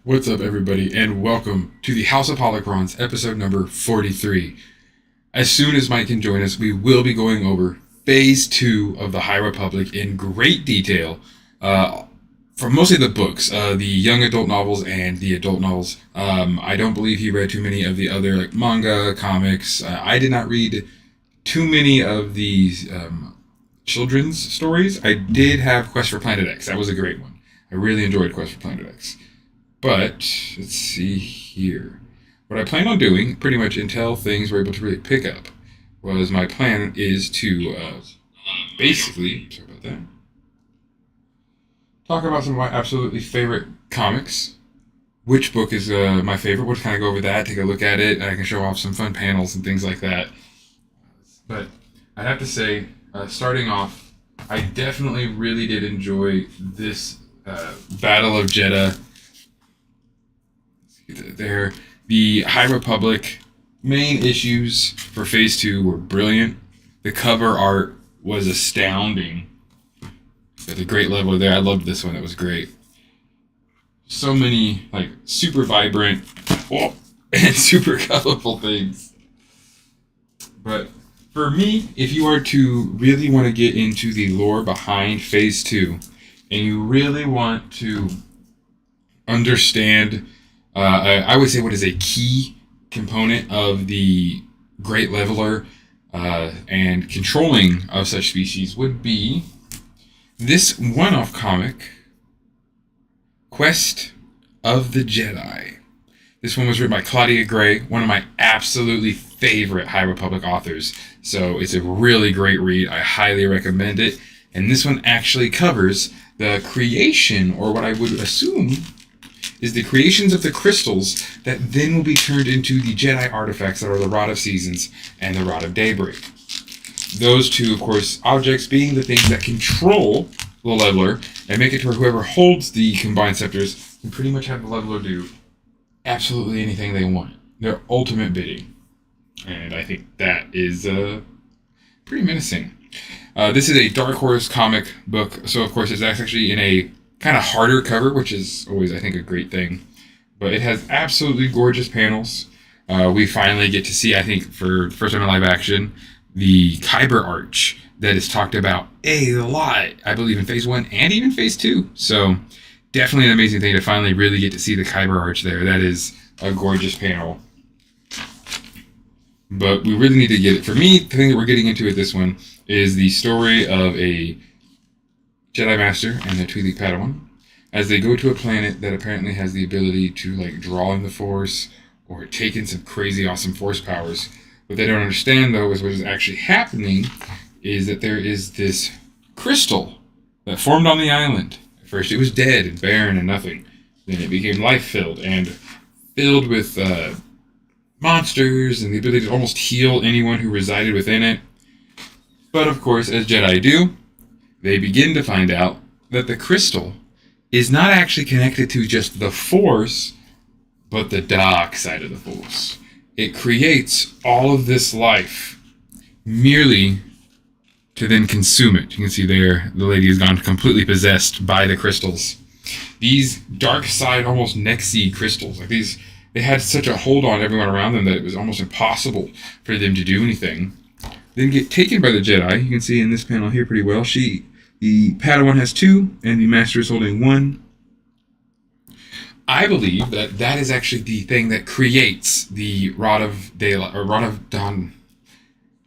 What's up, everybody, and welcome to the House of Holocrons, episode number 43. As soon as Mike can join us, we will be going over Phase 2 of the High Republic in great detail, from mostly the books, the young adult novels and the adult novels. I don't believe he read too many of the other manga, comics. I did not read too many of these children's stories. I did have Quest for Planet X. That was a great one. I really enjoyed Quest for Planet X. But, let's see here. What I plan on doing, pretty much until things were able to really pick up, was my plan is to basically, sorry about that, talk about some of my absolutely favorite comics. Which book is my favorite? We'll kind of go over that, take a look at it, and I can show off some fun panels and things like that. But I have to say, starting off, I definitely really did enjoy this Battle of Jeddah. There, the High Republic main issues for Phase 2 were brilliant. The cover art was astounding. At a great level there. I loved this one. It was great. So many super vibrant and super colorful things. But for me, if you are to really want to get into the lore behind Phase 2, and you really want to understand, I would say what is a key component of the Great Leveler and controlling of such species would be this one-off comic, Quest of the Jedi. This one was written by Claudia Gray, one of my absolutely favorite High Republic authors. So it's a really great read. I highly recommend it. And this one actually covers the creation, or what I would assume is the creations of the crystals that then will be turned into the Jedi artifacts that are the Rod of Seasons and the Rod of Daybreak. Those two, of course, objects being the things that control the leveler and make it to where whoever holds the combined scepters can pretty much have the leveler do absolutely anything they want. Their ultimate bidding. And I think that is pretty menacing. This is a Dark Horse comic book, so of course it's actually in a kind of harder cover, which is always, I think, a great thing. But it has absolutely gorgeous panels. We finally get to see, I think, for the first time in live action, the Kyber Arch that is talked about a lot, I believe, in Phase 1 and even Phase 2. So definitely an amazing thing to finally really get to see the Kyber Arch there. That is a gorgeous panel. But we really need to get it. For me, the thing that we're getting into with this one is the story of a Jedi Master and their Twi'lek Padawan as they go to a planet that apparently has the ability to draw in the Force or take in some crazy awesome Force powers. What they don't understand, though, is what is actually happening is that there is this crystal that formed on the island. At first it was dead and barren and nothing. Then it became life-filled and filled with monsters and the ability to almost heal anyone who resided within it. But of course, as Jedi do, they begin to find out that the crystal is not actually connected to just the Force, but the dark side of the Force. It creates all of this life merely to then consume it. You can see there, the lady has gone completely possessed by the crystals. These dark side, almost Nexi crystals, they had such a hold on everyone around them that it was almost impossible for them to do anything. Then get taken by the Jedi. You can see in this panel here pretty well. The Padawan has 2, and the Master is holding 1. I believe that is actually the thing that creates the Rod of Daylight, or Rod of Dawn,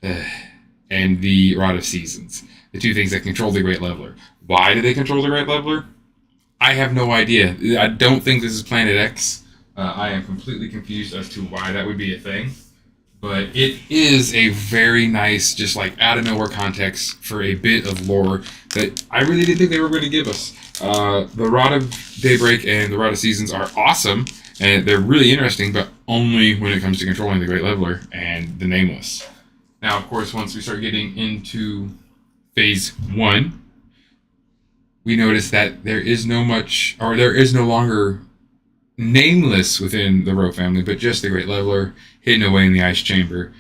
and the Rod of Seasons. The two things that control the Great Leveler. Why do they control the Great Leveler? I have no idea. I don't think this is Planet X. I am completely confused as to why that would be a thing. But it is a very nice, just out of nowhere context for a bit of lore that I really didn't think they were going to give us. The Rod of Daybreak and the Rod of Seasons are awesome, and they're really interesting, but only when it comes to controlling the Great Leveler and the Nameless. Now, of course, once we start getting into Phase 1, we notice that there is no longer Nameless within the Ro family, but just the Great Leveler hidden away in the Ice Chamber.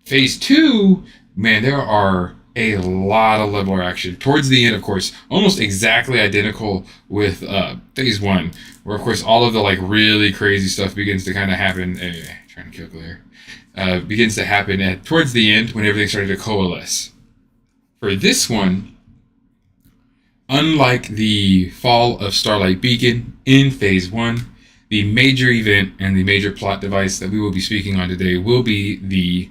Phase 2, man, there are a lot of leveler action. Towards the end, of course, almost exactly identical with phase 1, where, of course, all of the like really crazy stuff begins to kind of happen. Trying to kill Glare. Begins to happen towards the end when everything started to coalesce. For this one, unlike the fall of Starlight Beacon in phase 1, the major event and the major plot device that we will be speaking on today will be the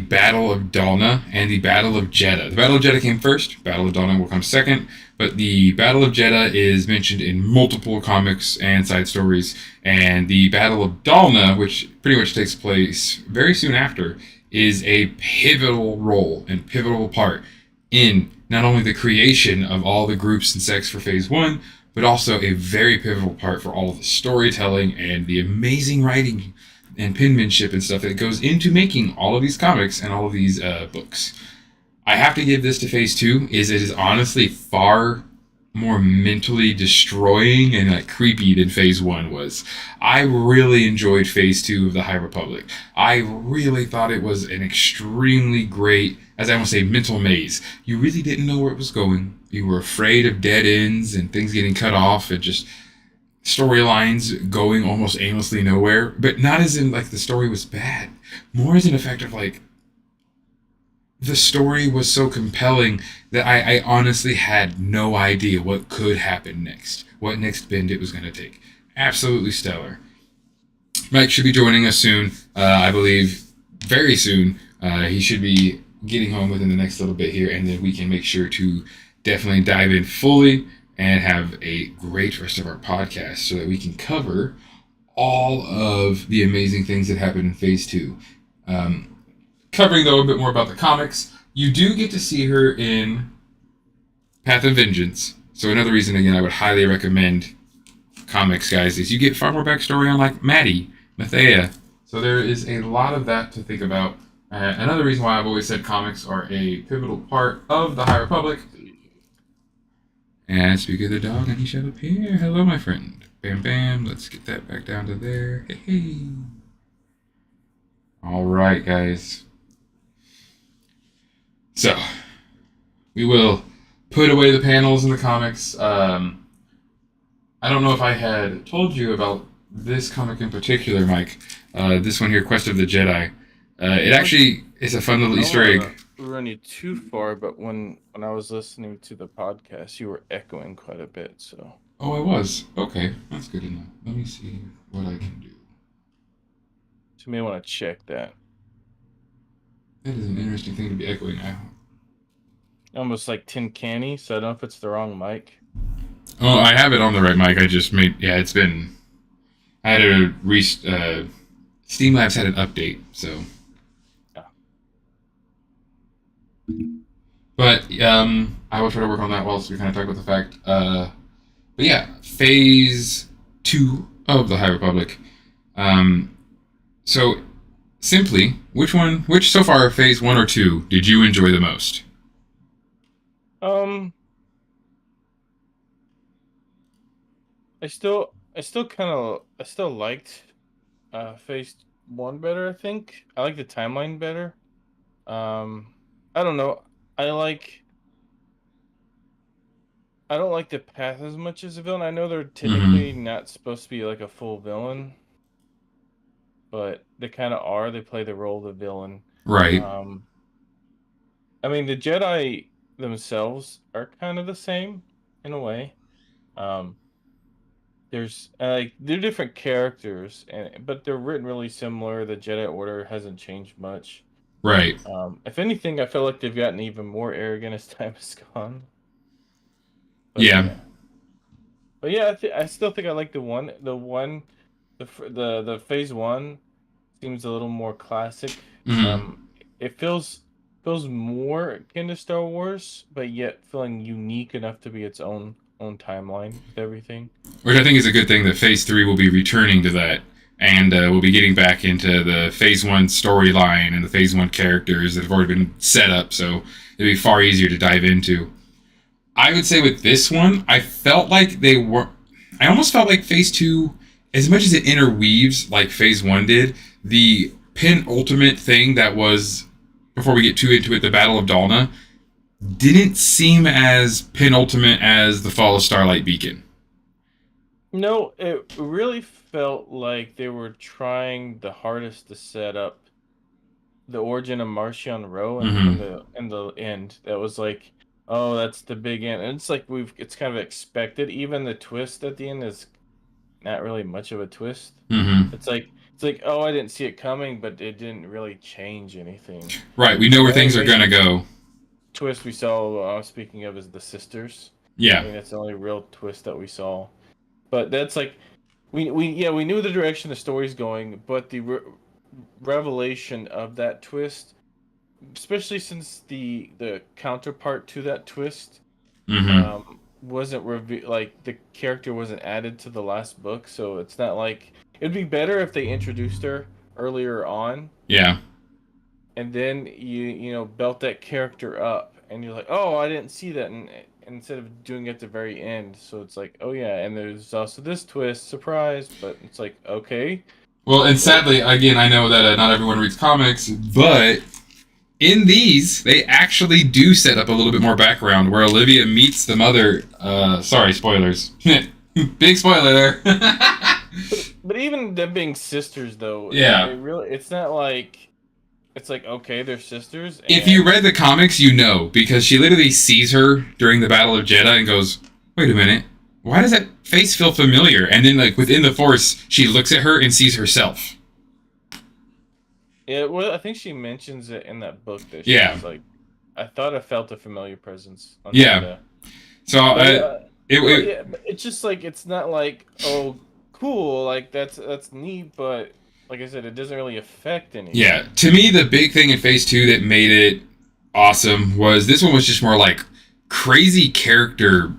Battle of Dalna and the Battle of Jeddah. The Battle of Jeddah came first, Battle of Dalna will come second, but the Battle of Jeddah is mentioned in multiple comics and side stories, and the Battle of Dalna, which pretty much takes place very soon after, is a pivotal role and pivotal part in not only the creation of all the groups and sects for phase 1, but also a very pivotal part for all of the storytelling and the amazing writing and penmanship and stuff that goes into making all of these comics and all of these books. I have to give this to phase 2, it is honestly far more mentally destroying and like creepy than phase 1 was. I really enjoyed phase 2 of the High Republic. I really thought it was an extremely great, as I want to say, mental maze. You really didn't know where it was going. You were afraid of dead ends and things getting cut off and just storylines going almost aimlessly nowhere, but not as in like the story was bad, more as an effect of like the story was so compelling that I honestly had no idea what could happen next, what next bend it was going to take. Absolutely stellar. Mike should be joining us soon, I believe very soon. He should be getting home within the next little bit here, and then we can make sure to definitely dive in fully and have a great rest of our podcast so that we can cover all of the amazing things that happened in phase 2. Covering, though, a bit more about the comics, you do get to see her in Path of Vengeance. So another reason, again, I would highly recommend comics, guys, is you get far more backstory on, like, Maddie, Mathea. So there is a lot of that to think about. Another reason why I've always said comics are a pivotal part of the High Republic. And speak of the dog, and he shall appear. Hello, my friend. Bam, bam. Let's get that back down to there. Hey, hey. All right, guys. So, we will put away the panels in the comics. I don't know if I had told you about this comic in particular, Mike. This one here, Quest of the Jedi. It actually is a fun little Easter egg. Run you too far, but when I was listening to the podcast, you were echoing quite a bit. So. Oh, I was. Okay, that's good enough. Let me see what I can do. So you may want to check that. That is an interesting thing to be echoing. Almost like tin canny, so I don't know if it's the wrong mic. Oh, I have it on the right mic. I just made. Yeah, it's been. I had a Steam Labs had an update, so. But I will try to work on that whilst we kind of talk about the fact. But yeah, phase 2 of the High Republic. So simply, which so far, phase 1 or 2, did you enjoy the most? I still liked phase 1 better. I think I like the timeline better. I don't know. I don't like the path as much as a villain. I know they're technically not supposed to be like a full villain, but they kind of are. They play the role of the villain. Right. I mean, the Jedi themselves are kind of the same in a way. There's they're different characters, but they're written really similar. The Jedi Order hasn't changed much. Right. If anything, I feel like they've gotten even more arrogant as time has gone. But, yeah. But yeah, I still think I like the phase 1 seems a little more classic. It feels more akin to Star Wars, but yet feeling unique enough to be its own timeline with everything. Which I think is a good thing that phase 3 will be returning to that. And we'll be getting back into the phase 1 storyline and the phase 1 characters that have already been set up, so it'll be far easier to dive into. I would say with this one, I almost felt like phase 2, as much as it interweaves like phase 1 did, the penultimate thing that was before we get too into it, the Battle of Dalna didn't seem as penultimate as the Fall of Starlight Beacon. No, it really felt like they were trying the hardest to set up the origin of Marchion Ro Mm-hmm. in the end. That was like, oh, that's the big end. And it's like it's kind of expected. Even the twist at the end is not really much of a twist. Mm-hmm. It's like, oh, I didn't see it coming, but it didn't really change anything. Right, we know The where only things are gonna major go. twist we saw, speaking of, is the sisters. I Yeah. think that's the only real twist that we saw. But that's like, we knew the direction the story's going, but the revelation of that twist, especially since the counterpart to that twist, Mm-hmm. wasn't like the character wasn't added to the last book, so it's not like it'd be better if they introduced her earlier on, Yeah. and then you belt that character up, and you're like, oh, I didn't see that, and instead of doing it at the very end, so it's like, oh yeah, and there's also this twist, surprise, but it's like, okay, Well, and but sadly, again, I know that not everyone reads comics, but in these, they actually do set up a little bit more background where Olivia meets the mother. Sorry, spoilers. Big spoiler there. but even them being sisters, though, Yeah. it really, it's not like, it's like, okay, they're sisters, If you and read the comics, you know, because she literally sees her during the Battle of Jeddah and goes, wait a minute, why does that face feel familiar? And then, like, within the Force, she looks at her and sees herself. yeah, well, I think she mentions it in that book that Yeah. she's like, I thought I felt a familiar presence on Yeah. Jeddah. So, But it, well, it yeah, but it's just like, it's not like, oh, cool, like that's neat, but like I said, it doesn't really affect yeah, anything. to me, the big thing in Phase 2 that made it awesome was this one was just more like crazy character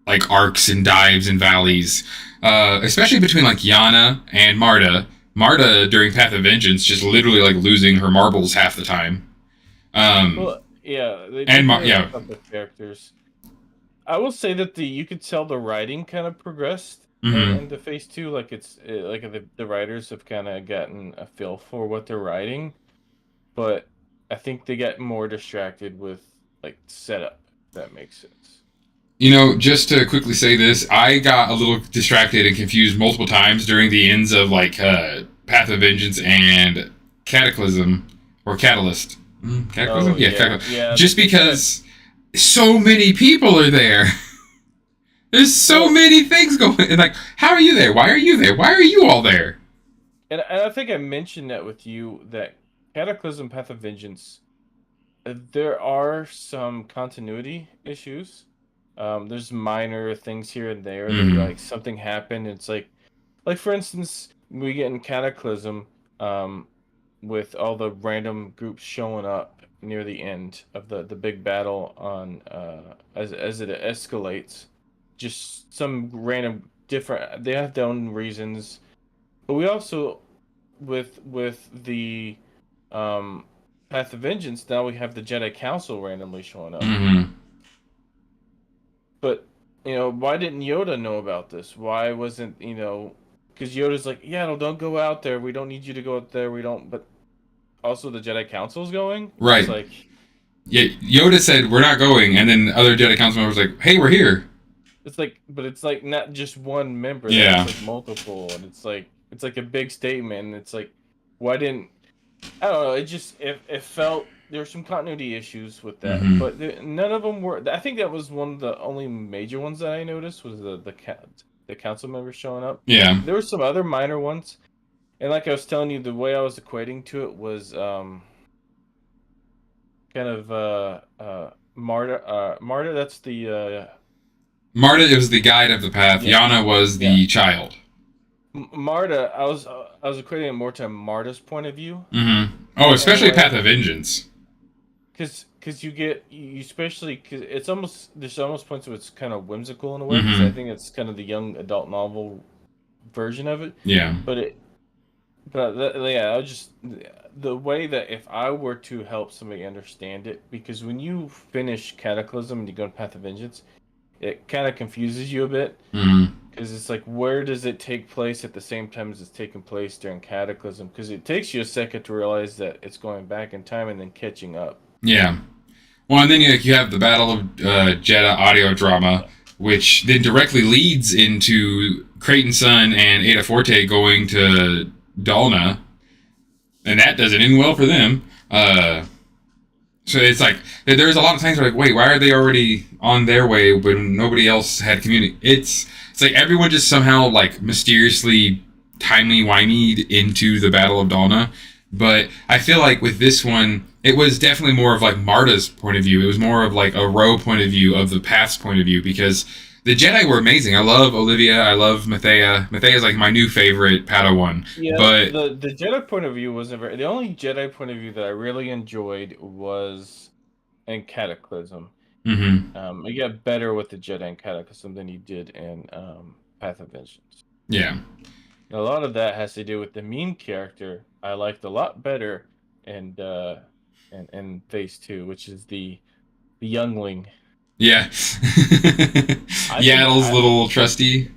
like arcs and dives and valleys, especially between like Yana and Marta. Marta during Path of Vengeance just literally like losing her marbles half the time. Um, Well, yeah, they and did bring up yeah, a couple of characters. I will say that the you could tell the writing kind of progressed mm-hmm. into phase two. Like like the writers have kind of gotten a feel for what they're writing, but I think they get more distracted with like setup. If that makes sense. You know, just to quickly say this, I got a little distracted and confused multiple times during the ends of like Path of Vengeance and Cataclysm or Catalyst. Cataclysm, Oh yeah, yeah, Cataclysm. yeah. Just They kind of because so many people are there. There's so well, many things going. And like, how are you there? Why are you there? Why are you all there? and I think I mentioned that with you that Cataclysm Path of Vengeance, there are some continuity issues. There's minor things here and there that Mm-hmm. like something happened. It's like for instance, we get in Cataclysm, um, with all the random groups showing up near the end of the big battle on as it escalates. Just some random different. They have their own reasons, but we also with the um Path of Vengeance, now we have the Jedi Council randomly showing up. Mm-hmm. But why didn't Yoda know about this? Why wasn't because Yoda's like, yeah, no, don't go out there. We don't need you to go out there. We don't. But also the Jedi Council's going. It's Right. like Yeah, Yoda said we're not going, and then other Jedi Council members were like, "Hey, we're here." but it's like not just one member there. It's Yeah. like multiple, and it's like a big statement. And it's like, why didn't I don't know. It felt there were some continuity issues with that, Mm-hmm. but none of them were. I think that was one of the only major ones that I noticed was the council members showing up. Yeah. There were some other minor ones, and like I was telling you, the way I was equating to it was kind of Marta. Marta, that's the Marta is the guide of the path. yeah, Yana was yeah. the child. Marta. I was equating it more to Marta's point of view Mm-hmm. Oh, in a especially Path way. of Vengeance. Because you especially because it's almost there's almost points where it's kind of whimsical in a way because I Mm-hmm. think it's kind of the young adult novel version of it, Yeah. but yeah, I was just the way that if I were to help somebody understand it, because when you finish Cataclysm and you go to Path of Vengeance, it kind of confuses you a bit Mm-hmm. Because it's like, where does it take place at the same time as it's taking place during Cataclysm? Because it takes you a second to realize that it's going back in time and then catching up. Yeah. Well, and then you have the Battle of Jeddah audio drama, which then directly leads into Creighton's son and Ada Forte going to Dalna, and that doesn't end well for them. So it's like there's a lot of times where like, wait, why are they already on their way when nobody else had community? It's like everyone just somehow like mysteriously timey-wimeyed into the Battle of Dalna. But I feel like with this one, it was definitely more of like Marta's point of view. It was more of like a Ro point of view, of the past point of view, because the Jedi were amazing. I love Olivia. I love Mathea. Mathea's like my new favorite Padawan. Yeah, but the Jedi point of view wasn't very. The only Jedi point of view that I really enjoyed was in Cataclysm. He got better with the Jedi in Cataclysm than he did in Path of Vengeance. Yeah. A lot of that has to do with the meme character I liked a lot better in Phase 2, which is the youngling. Yeah. Yaddle's little trusty.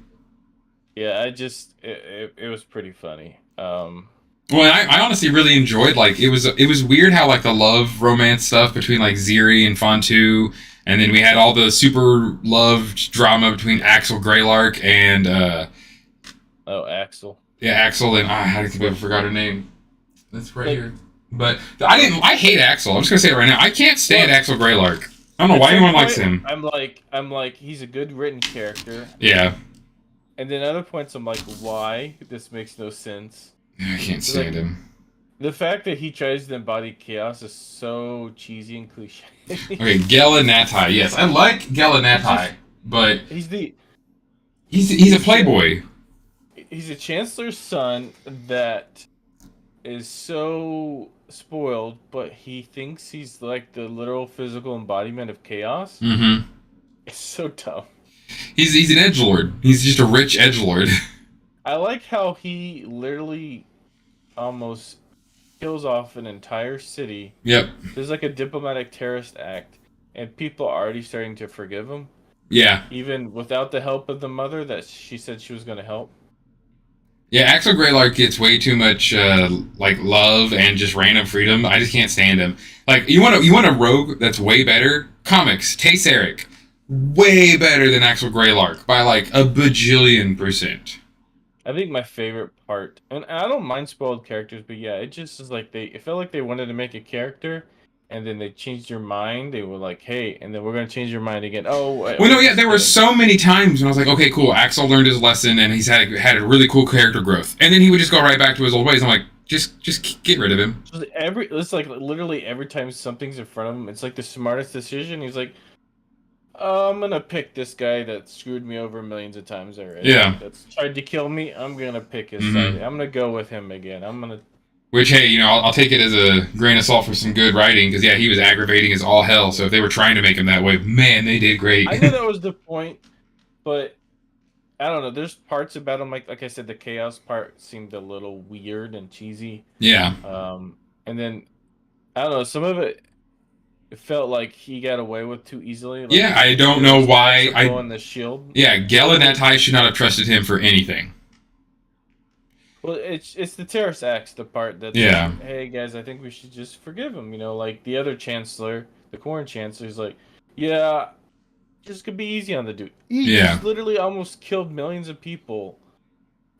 Yeah, it was pretty funny. Well, I honestly really enjoyed, like, it was weird how like the love romance stuff between like Ziri and Fontu, and then we had all the super loved drama between Axel Greylark and Axel. Yeah, Axel and I forgot her name. That's right here. But I hate Axel. I'm just gonna say it right now. I can't stand Axel Greylark. I don't know why anyone likes him. I'm like he's a good written character. Yeah. And then other points I'm like, why? This makes no sense. I can't stand him. The fact that he tries to embody chaos is so cheesy and cliche. Okay, Gelanatai. Yes, I like Gelanatai, but he's a playboy. He's a chancellor's son that is so spoiled, but he thinks he's like the literal physical embodiment of chaos. Mm-hmm. It's so dumb. He's an edgelord. He's just a rich edgelord. I like how he literally almost kills off an entire city. Yep. There's like a diplomatic terrorist act, and people are already starting to forgive him. Yeah. Even without the help of the mother that she said she was going to help. Yeah, Axel Greylark gets way too much like love and just random freedom. I just can't stand him. Like you want a rogue that's way better? Comics, Tace Eric, way better than Axel Greylark by like a bajillion %. I think my favorite part, and I don't mind spoiled characters, but yeah, it just is like it felt like they wanted to make a character, and then they changed their mind. They were like, hey, and then we're going to change your mind again. Oh, well, no, yeah, there were so many times when I was like, okay, cool, Axel learned his lesson, and he's had a really cool character growth. And then he would just go right back to his old ways. I'm like, just get rid of him. It's like literally every time something's in front of him, it's like the smartest decision. He's like, I'm going to pick this guy that screwed me over millions of times already. Yeah. That's tried to kill me. I'm going to pick his side. I'm going to go with him again. Which, hey, I'll take it as a grain of salt for some good writing, because, yeah, he was aggravating as all hell, so if they were trying to make him that way, man, they did great. I know that was the point, but I don't know. There's parts about him, like I said, the chaos part seemed a little weird and cheesy. Yeah. And then, I don't know, some of it felt like he got away with too easily. Like, yeah, I don't know why. The shield. Yeah, Gelanatai should not have trusted him for anything. Well, it's the terrorist acts, the part that's like, hey guys, I think we should just forgive him. Like the other chancellor, the Corn chancellor, is like, yeah, just could be easy on the dude. He just literally almost killed millions of people.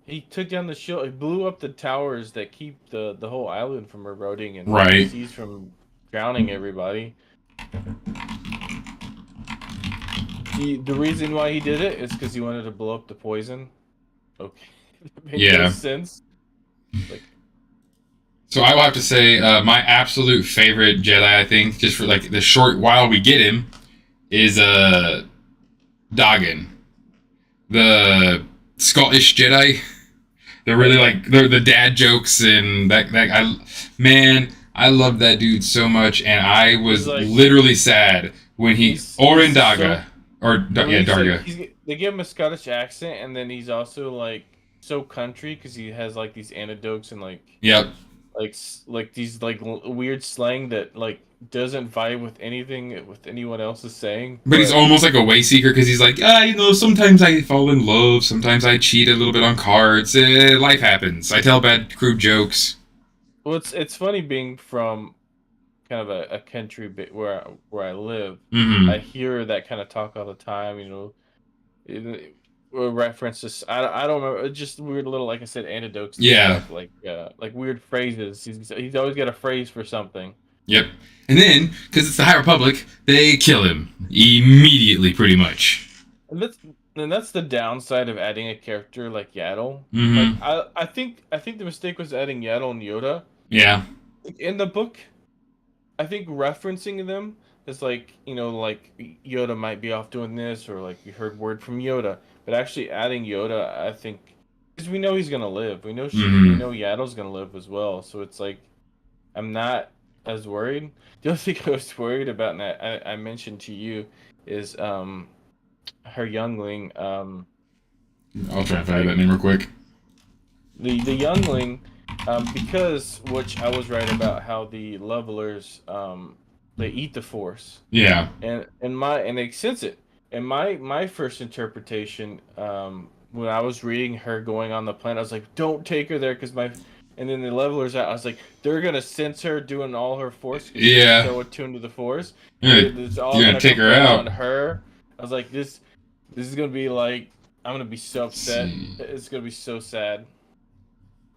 He took down the shield. He blew up the towers that keep the whole island from eroding and the seas from drowning everybody. The reason why he did it is because he wanted to blow up the poison. Okay. Makes no sense. So I will have to say my absolute favorite Jedi, I think, just for like the short while we get him, is Doggin, the Scottish Jedi. They're really like the dad jokes and that I love that dude so much, and I was like, literally sad when Orin Daga Darga. They give him a Scottish accent, and then he's also like so country because he has like these anecdotes and like. Yep. like these like weird slang that like doesn't vibe with anything with anyone else is saying. But he's almost like a way seeker because he's like, sometimes I fall in love, sometimes I cheat a little bit on cards. Life happens. I tell bad crude jokes. Well, it's funny being from kind of a country bit where I live. I Mm-hmm. hear that kind of talk all the time. References. I don't remember. Just weird little, like I said, anecdotes to Yeah. stuff like weird phrases. He's always got a phrase for something. Yep. And then, because it's the High Republic, they kill him immediately, pretty much. And that's the downside of adding a character like Yaddle. Like Mm-hmm. I think the mistake was adding Yaddle and Yoda Yeah. in the book. I think referencing them is like, like Yoda might be off doing this, or like you heard word from Yoda, but actually adding Yoda, I think, because we know he's gonna live. We Mm-hmm. know Yaddle's gonna live as well. So it's like I'm not as worried. The only thing I was worried about, and I mentioned to you, is her youngling, I'll try and find that like name real quick. the youngling, because which I was right about how the levelers they eat the force, Yeah. and they sense it. And my first interpretation, when I was reading her going on the planet, I was like, don't take her there because my. And then the levelers out, I was like, they're gonna sense her doing all her force because she's Yeah. so attuned to the force. You're It's all gonna gonna take come her down out. on her. I was like, this is gonna be like, I'm gonna be so Let's upset. see. It's gonna be so sad.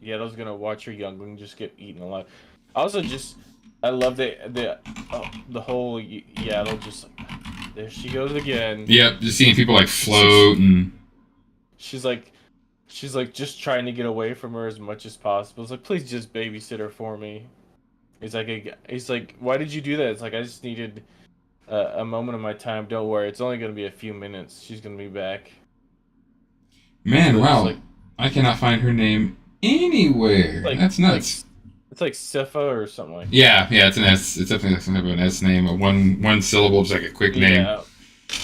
Yeah, I was gonna watch her youngling just get eaten alive. Also, I love the whole Yaddle just like, there she goes again. Yep. Just seeing people like She's float and. she's like she's like just trying to get away from her as much as possible. It's like, please just babysit her for me. He's like, why did you do that? It's like, I just needed a moment of my time. Don't worry, it's only gonna be a few minutes. She's gonna be back. Man, So just wow. I cannot find her name anywhere. like That's like nuts. it's like Sypha or something like that. Yeah, yeah, it's an S. It's definitely some type of an S name. A one syllable, just like a quick name. Yeah,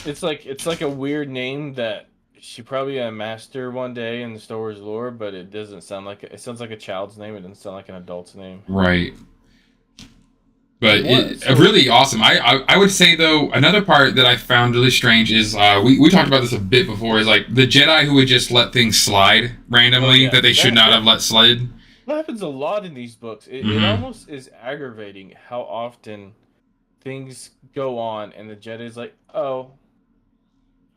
it's like a weird name that she probably gonna master one day in the Star Wars lore, but it doesn't sound like it sounds like a child's name. It doesn't sound like an adult's name. Right. But What? So really awesome. I would say though another part that I found really strange is we talked about this a bit before is like the Jedi who would just let things slide oh randomly yeah, that they should not have let slide. that happens a lot in these books. It Mm-hmm. almost is aggravating how often things go on, and the Jedi's like, "Oh,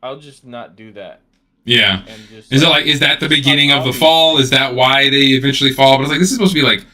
I'll just not do that," Yeah. and just Is it like like is that the it's like beginning of the fall? obviously. Is that why they eventually fall? But it's like this is supposed to be like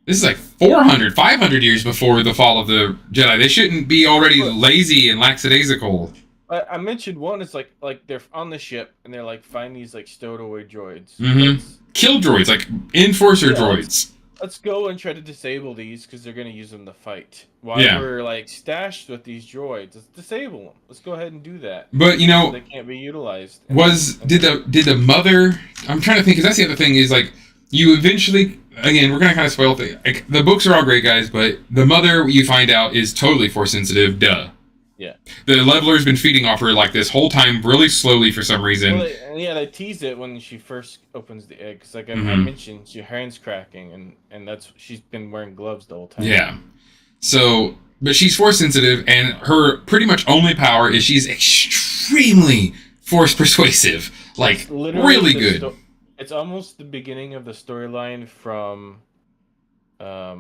this is like 400, 500 years before the fall of the Jedi. They shouldn't be already Look, lazy and lackadaisical. I mentioned one. It's like they're on the ship and they're like find these like stowed away droids. Mm-hmm. Kill droids, like enforcer Yeah, droids. let's go and try to disable these because they're gonna use them to fight. While Yeah. we're like stashed with these droids, let's disable them. Let's go ahead and do that But so they can't be utilized. did the mother? I'm trying to think because that's the other thing is like you eventually again we're gonna kind of spoil things. Like, the books are all great guys, but the mother you find out is totally force sensitive. Duh. Yeah. The leveler's been feeding off her like this whole time, really slowly for some reason. Well, they tease it when she first opens the egg. Cause like I Mm-hmm. mentioned, her hand's cracking, and that's she's been wearing gloves the whole time. Yeah. So, but she's force sensitive, and her pretty much only power is she's extremely force persuasive. Like, It's literally really good. it's almost the beginning of the storyline from, I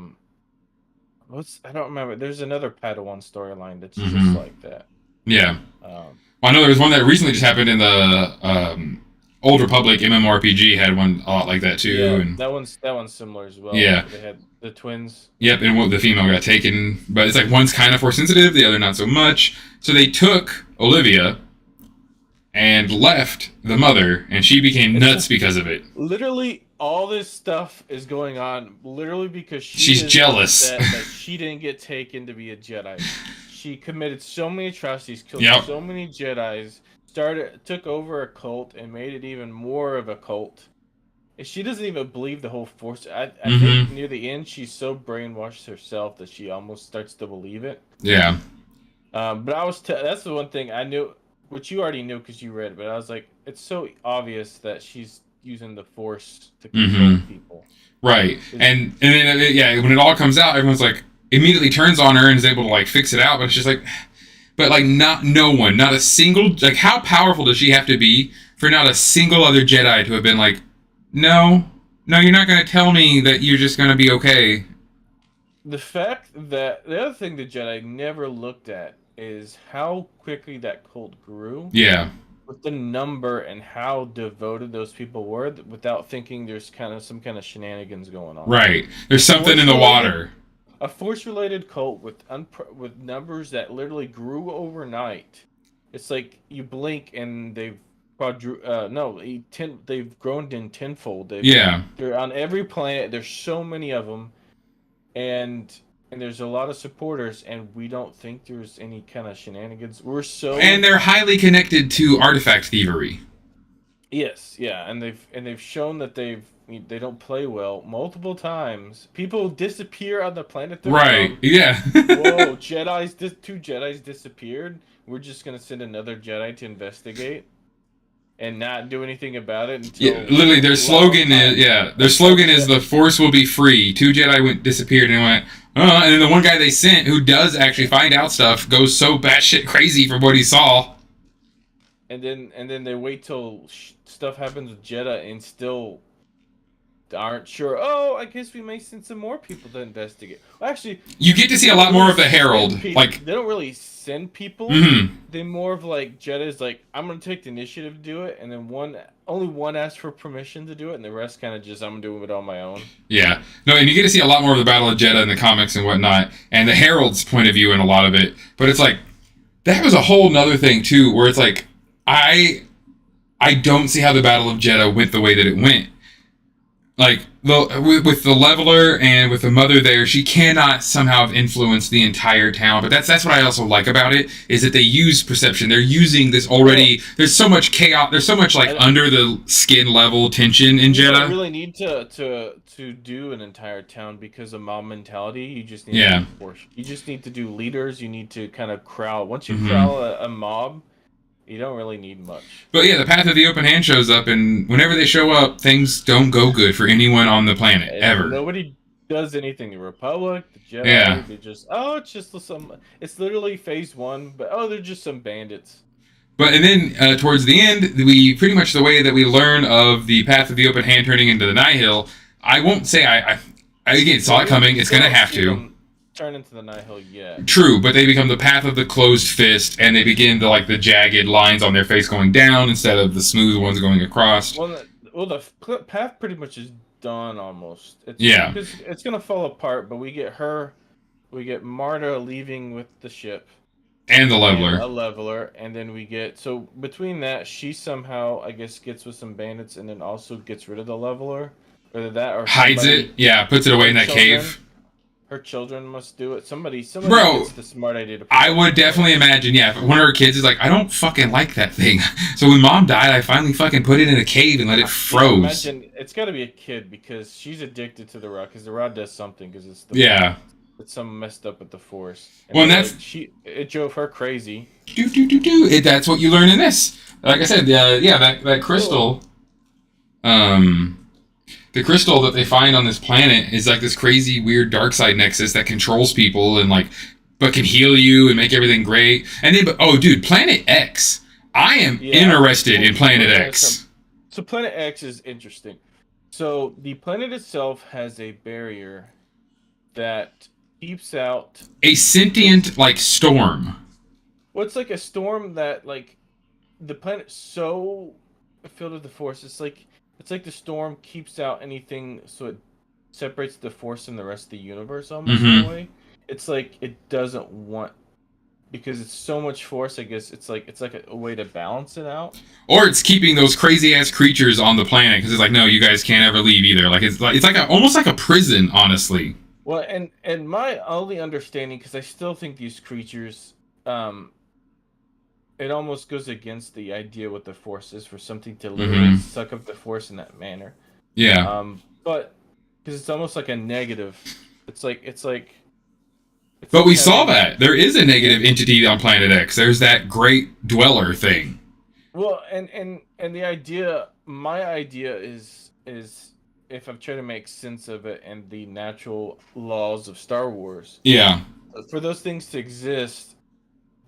don't remember. There's another Padawan storyline that's just Mm-hmm. like that. Yeah. Um, Well, I know there was one that recently just happened in the Old Republic MMORPG had one a lot like that too. yeah, And that one's similar as well. yeah. They had the twins. Yep, and the female got taken, but it's like one's kind of force sensitive, the other not so much. So they took Olivia and left the mother, and she became nuts because of it. Literally, all this stuff is going on literally because She's is jealous. upset that she didn't get taken to be a Jedi. She committed so many atrocities, killed Yep. so many Jedis, took over a cult, and made it even more of a cult. And she doesn't even believe the whole Force. I think near the end, she's so brainwashed herself that she almost starts to believe it. Yeah. But that's the one thing I knew, which you already knew because you read it. But I was like, it's so obvious that she's using the Force to control people. Right. And then, yeah, when it all comes out, everyone's like, immediately turns on her and is able to, like, fix it out. But it's just like, but, like, not a single, like, how powerful does she have to be for not a single other Jedi to have been like, no, you're not going to tell me that you're just going to be okay. The fact that the other thing the Jedi never looked at is how quickly that cult grew. Yeah. With the number and how devoted those people were, without thinking there's kind of some kind of shenanigans going on. Right. There's something in the water. A Force-related cult with numbers that literally grew overnight. It's like you blink and they've they've grown in tenfold. They're on every planet. There's so many of them. And there's a lot of supporters, and we don't think there's any kind of shenanigans. And they're highly connected to artifact thievery. Yes, yeah, and they've shown that they don't play well multiple times. People disappear on the planet. Right. Yeah. Whoa, two Jedis disappeared. We're just gonna send another Jedi to investigate. And not do anything about it until... Yeah, literally, their slogan is the Force will be free. 2 Jedi disappeared and went, and then the one guy they sent, who does actually find out stuff, goes so batshit crazy from what he saw. And then they wait till stuff happens with Jeddah and still aren't sure. Oh, I guess we may send some more people to investigate. Well, actually... You get to see a lot more of the Herald. Like, they don't really send people. They more of like Jeddah's like, I'm gonna take the initiative to do it, and then only one asks for permission to do it, and the rest kind of just I'm doing it on my own. Yeah, no, and you get to see a lot more of the Battle of Jeddah in the comics and whatnot, and the Herald's point of view in a lot of it. But it's like that was a whole nother thing too, where it's like I don't see how the Battle of Jeddah went the way that it went. Like, with the Leveler and with the Mother there, she cannot somehow have influenced the entire town. But that's what I also like about it, is that they use perception. They're using this already... There's so much chaos. There's so much, like, under the skin level tension in Jeddah. You don't really need to do an entire town because of mob mentality. You just need you just need to do leaders. You need to kind of crowd. Once you crowd a mob... You don't really need much. But yeah, the Path of the Open Hand shows up, and whenever they show up, things don't go good for anyone on the planet, ever. Nobody does anything. The Republic, the Jedi, they just, it's literally phase 1, but they're just some bandits. But, and then, towards the end, pretty much the way that we learn of the Path of the Open Hand turning into the Nihil, I won't say I again, saw it coming, it's gonna have to. Turn into the Nihil yet. True, but they become the Path of the Closed Fist, and they begin to, like, the jagged lines on their face going down instead of the smooth ones going across. Well, the path pretty much is done almost. It's gonna fall apart, but we get Marta leaving with the ship. And the Leveler. And a Leveler, and then we get... So, between that, she somehow, I guess, gets with some bandits and then also gets rid of the Leveler. Either that or... Hides it, puts it away in that cave. Her children must do it. Somebody Bro, gets the smart idea to... I would definitely imagine, if one of her kids is like, I don't fucking like that thing. So when Mom died, I finally fucking put it in a cave and let it froze. Imagine, it's got to be a kid because she's addicted to the rod, because the rod does something, because it's it's something messed up with the Force. And it drove her crazy. That's what you learn in this. Like I said, that crystal... The crystal that they find on this planet is like this crazy, weird dark side nexus that controls people and but can heal you and make everything great. And then, Planet X. I am interested in Planet X. So Planet X is interesting. So the planet itself has a barrier that keeps out a sentient storm. Well, it's like a storm that the planet's so filled with the Force. It's like the storm keeps out anything, so it separates the Force and the rest of the universe almost in a way. It's like it doesn't want, because it's so much Force. I guess it's like a way to balance it out. Or it's keeping those crazy ass creatures on the planet because it's like, no, you guys can't ever leave either. It's almost like a prison, honestly. Well, and my only understanding, because I still think these creatures, it almost goes against the idea what the Force is, for something to literally suck up the Force in that manner. Yeah. But because it's almost like a negative. But we saw that there is a negative entity on Planet X. There's that great dweller thing. Well, and the idea, my idea is if I'm trying to make sense of it and the natural laws of Star Wars, Yeah. for those things to exist,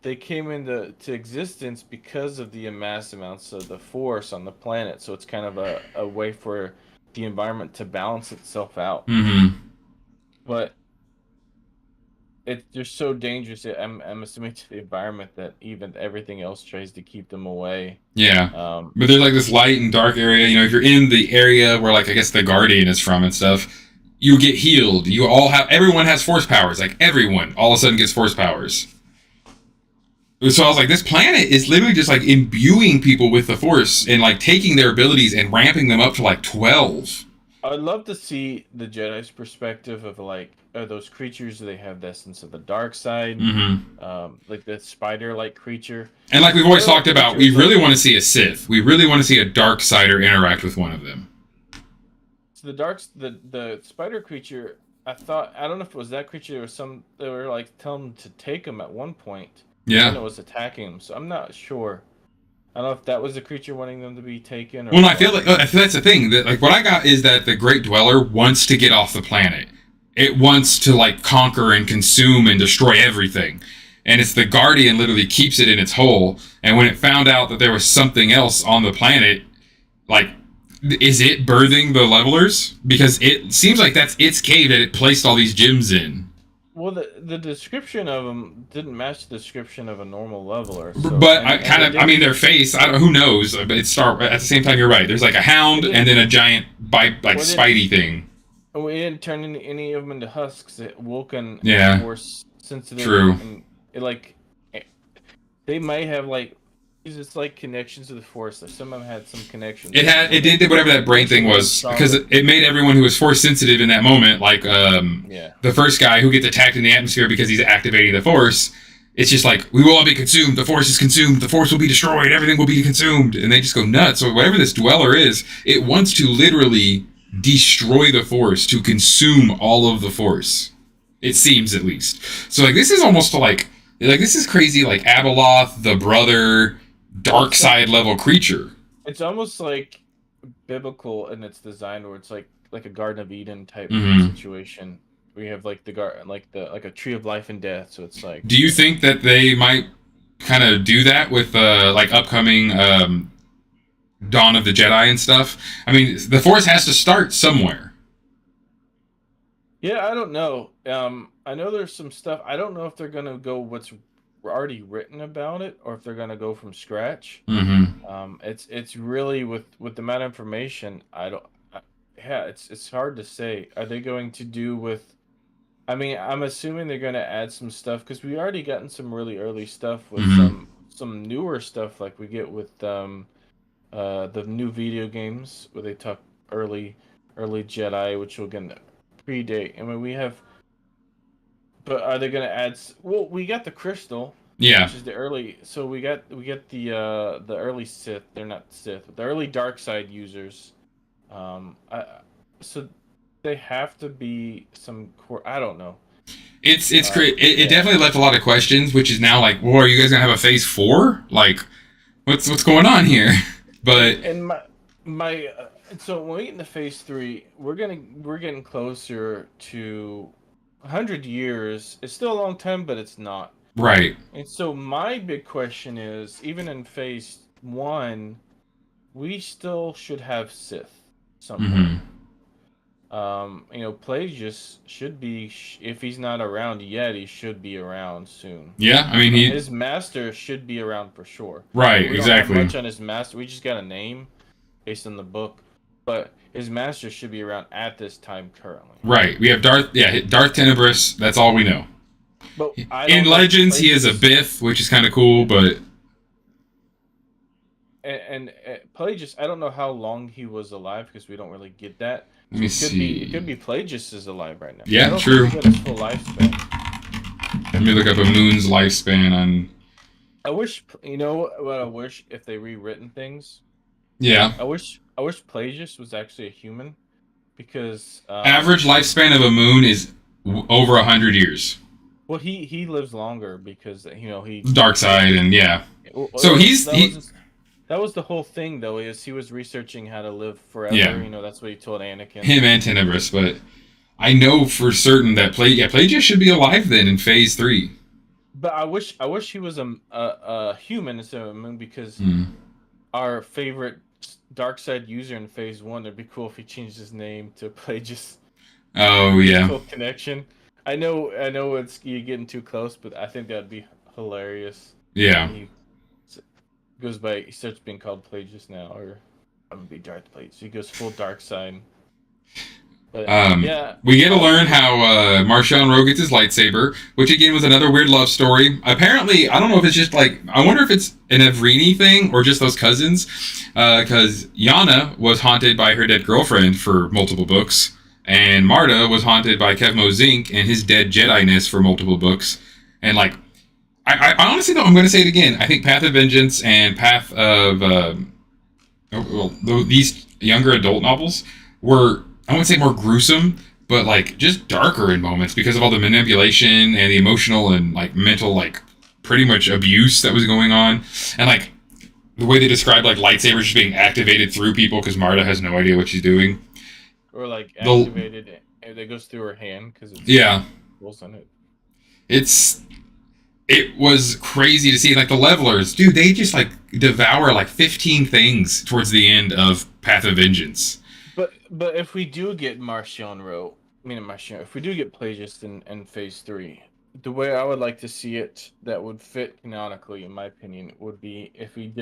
they came into existence because of the mass amounts of the Force on the planet. So it's kind of a way for the environment to balance itself out. Mm-hmm. But it's just so dangerous. I'm assuming to the environment that even everything else tries to keep them away. Yeah. Um, But there's like this light and dark area. You know, if you're in the area where, like, I guess the Guardian is from and stuff, you get healed. Everyone has force powers. Like, everyone all of a sudden gets force powers. So I was like, this planet is literally just like imbuing people with the force and like taking their abilities and ramping them up to like 12. I'd love to see the Jedi's perspective of like, are those creatures, do they have the essence of the dark side? Mm-hmm. Like the spider-like creature. And like we've always talked about, we really like, want to see a Sith. We really want to see a dark sider interact with one of them. So the spider creature, I don't know if it was that creature or some, they were like telling him to take him at one point. Yeah. And it was attacking him, so I'm not sure. I don't know if that was the creature wanting them to be taken. Or well, I feel like that's the thing. That like what I got is that the Great Dweller wants to get off the planet. It wants to like conquer and consume and destroy everything. And it's the Guardian literally keeps it in its hole. And when it found out that there was something else on the planet, like, is it birthing the levelers? Because it seems like that's its cave that it placed all these gems in. Well, the description of them didn't match the description of a normal leveler. So, but I mean, their face. I don't. Who knows? But it's at the same time. You're right. There's like a hound and then a giant Spidey thing. We didn't turn any of them into husks. It Vulcan Force sensitive. True. And they might have like it's like connections to the Force. Like some of them had some connections. It did whatever that brain thing was because it made everyone who was Force sensitive in that moment, like the first guy who gets attacked in the atmosphere because he's activating the Force. It's just like, we will all be consumed. The Force is consumed. The Force will be destroyed. Everything will be consumed, and they just go nuts. So whatever this Dweller is, it wants to literally destroy the Force to consume all of the Force. It seems, at least. So like this is almost like this is crazy. Like Abeloth, the brother. Dark side level creature. It's almost like biblical in its design, where it's like a Garden of Eden type situation. We have like like a tree of life and death. So it's like. Do you think that they might kind of do that with like upcoming Dawn of the Jedi and stuff? I mean, the Force has to start somewhere. Yeah, I don't know. I know there's some stuff. I don't know if they're gonna go what's already written about it or if they're going to go from scratch. It's really with the amount of information, it's hard to say. Are they going to do with, I mean, I'm assuming they're going to add some stuff because we already gotten some really early stuff with some newer stuff like we get with the new video games where they talk early Jedi, which will again predate. I mean, we have. But are they going to add? Well, we got the crystal, which is the early. So we get the early Sith. They're not Sith, but the early dark side users. So they have to be some core. I don't know. It's great. It definitely left a lot of questions, which is now like, well, are you guys gonna have a phase 4? Like, what's going on here? But and my so when we get into phase 3, we're getting closer to. 100 years is still a long time, but it's not. Right. And so my big question is, even in phase 1, we still should have Sith somewhere. Plagueis should be, if he's not around yet, he should be around soon. Yeah, I mean, his master should be around for sure. Right, we exactly. don't have much on his master. We just got a name based on the book, but his master should be around at this time currently. Right. We have Darth Tenebrous. That's all we know. But in Legends, he is a Bith, which is kind of cool, but. And Plagueis, I don't know how long he was alive because we don't really get that. Let me see. It could be Plagueis is alive right now. Yeah, true. Think he his full lifespan. Let me look up a moon's lifespan on. I wish what I wish if they rewritten things. Yeah. I wish Plagueis was actually a human, because average lifespan of a moon is over 100 years. Well, he lives longer because he dark side and yeah. So That was the whole thing, though. Is he was researching how to live forever. Yeah. That's what he told Anakin. Him and Tenebris, but I know for certain that Pelagius should be alive then in Phase 3. But I wish he was a human instead of a moon, because our favorite dark side user in Phase 1, it'd be cool if he changed his name to Pelagius. Oh yeah. Cool connection. I know it's you're getting too close, but I think that'd be hilarious. Yeah. He starts being called Pelagius now, or I'm gonna be Darth Plagueis. He goes full dark side. But, yeah. We get to learn how Marchion Ro gets his lightsaber, which again was another weird love story. Apparently, I don't know if it's just like, I wonder if it's an Evrini thing or just those cousins, because Yana was haunted by her dead girlfriend for multiple books, and Marta was haunted by Kevmo Zink and his dead Jedi-ness for multiple books. And like, I honestly, though, I'm going to say it again. I think Path of Vengeance and Path of these younger adult novels were, I wouldn't say more gruesome, but like just darker in moments because of all the manipulation and the emotional and like mental, like pretty much abuse that was going on. And like the way they described like lightsabers just being activated through people because Marta has no idea what she's doing. Or like activated, it goes through her hand because it's pulls on it. It was crazy to see, like the levelers, dude, they just like devour like 15 things towards the end of Path of Vengeance. But if we do get Marchion Ro, if we do get Pelagius in Phase 3, the way I would like to see it that would fit canonically, in my opinion, would be if he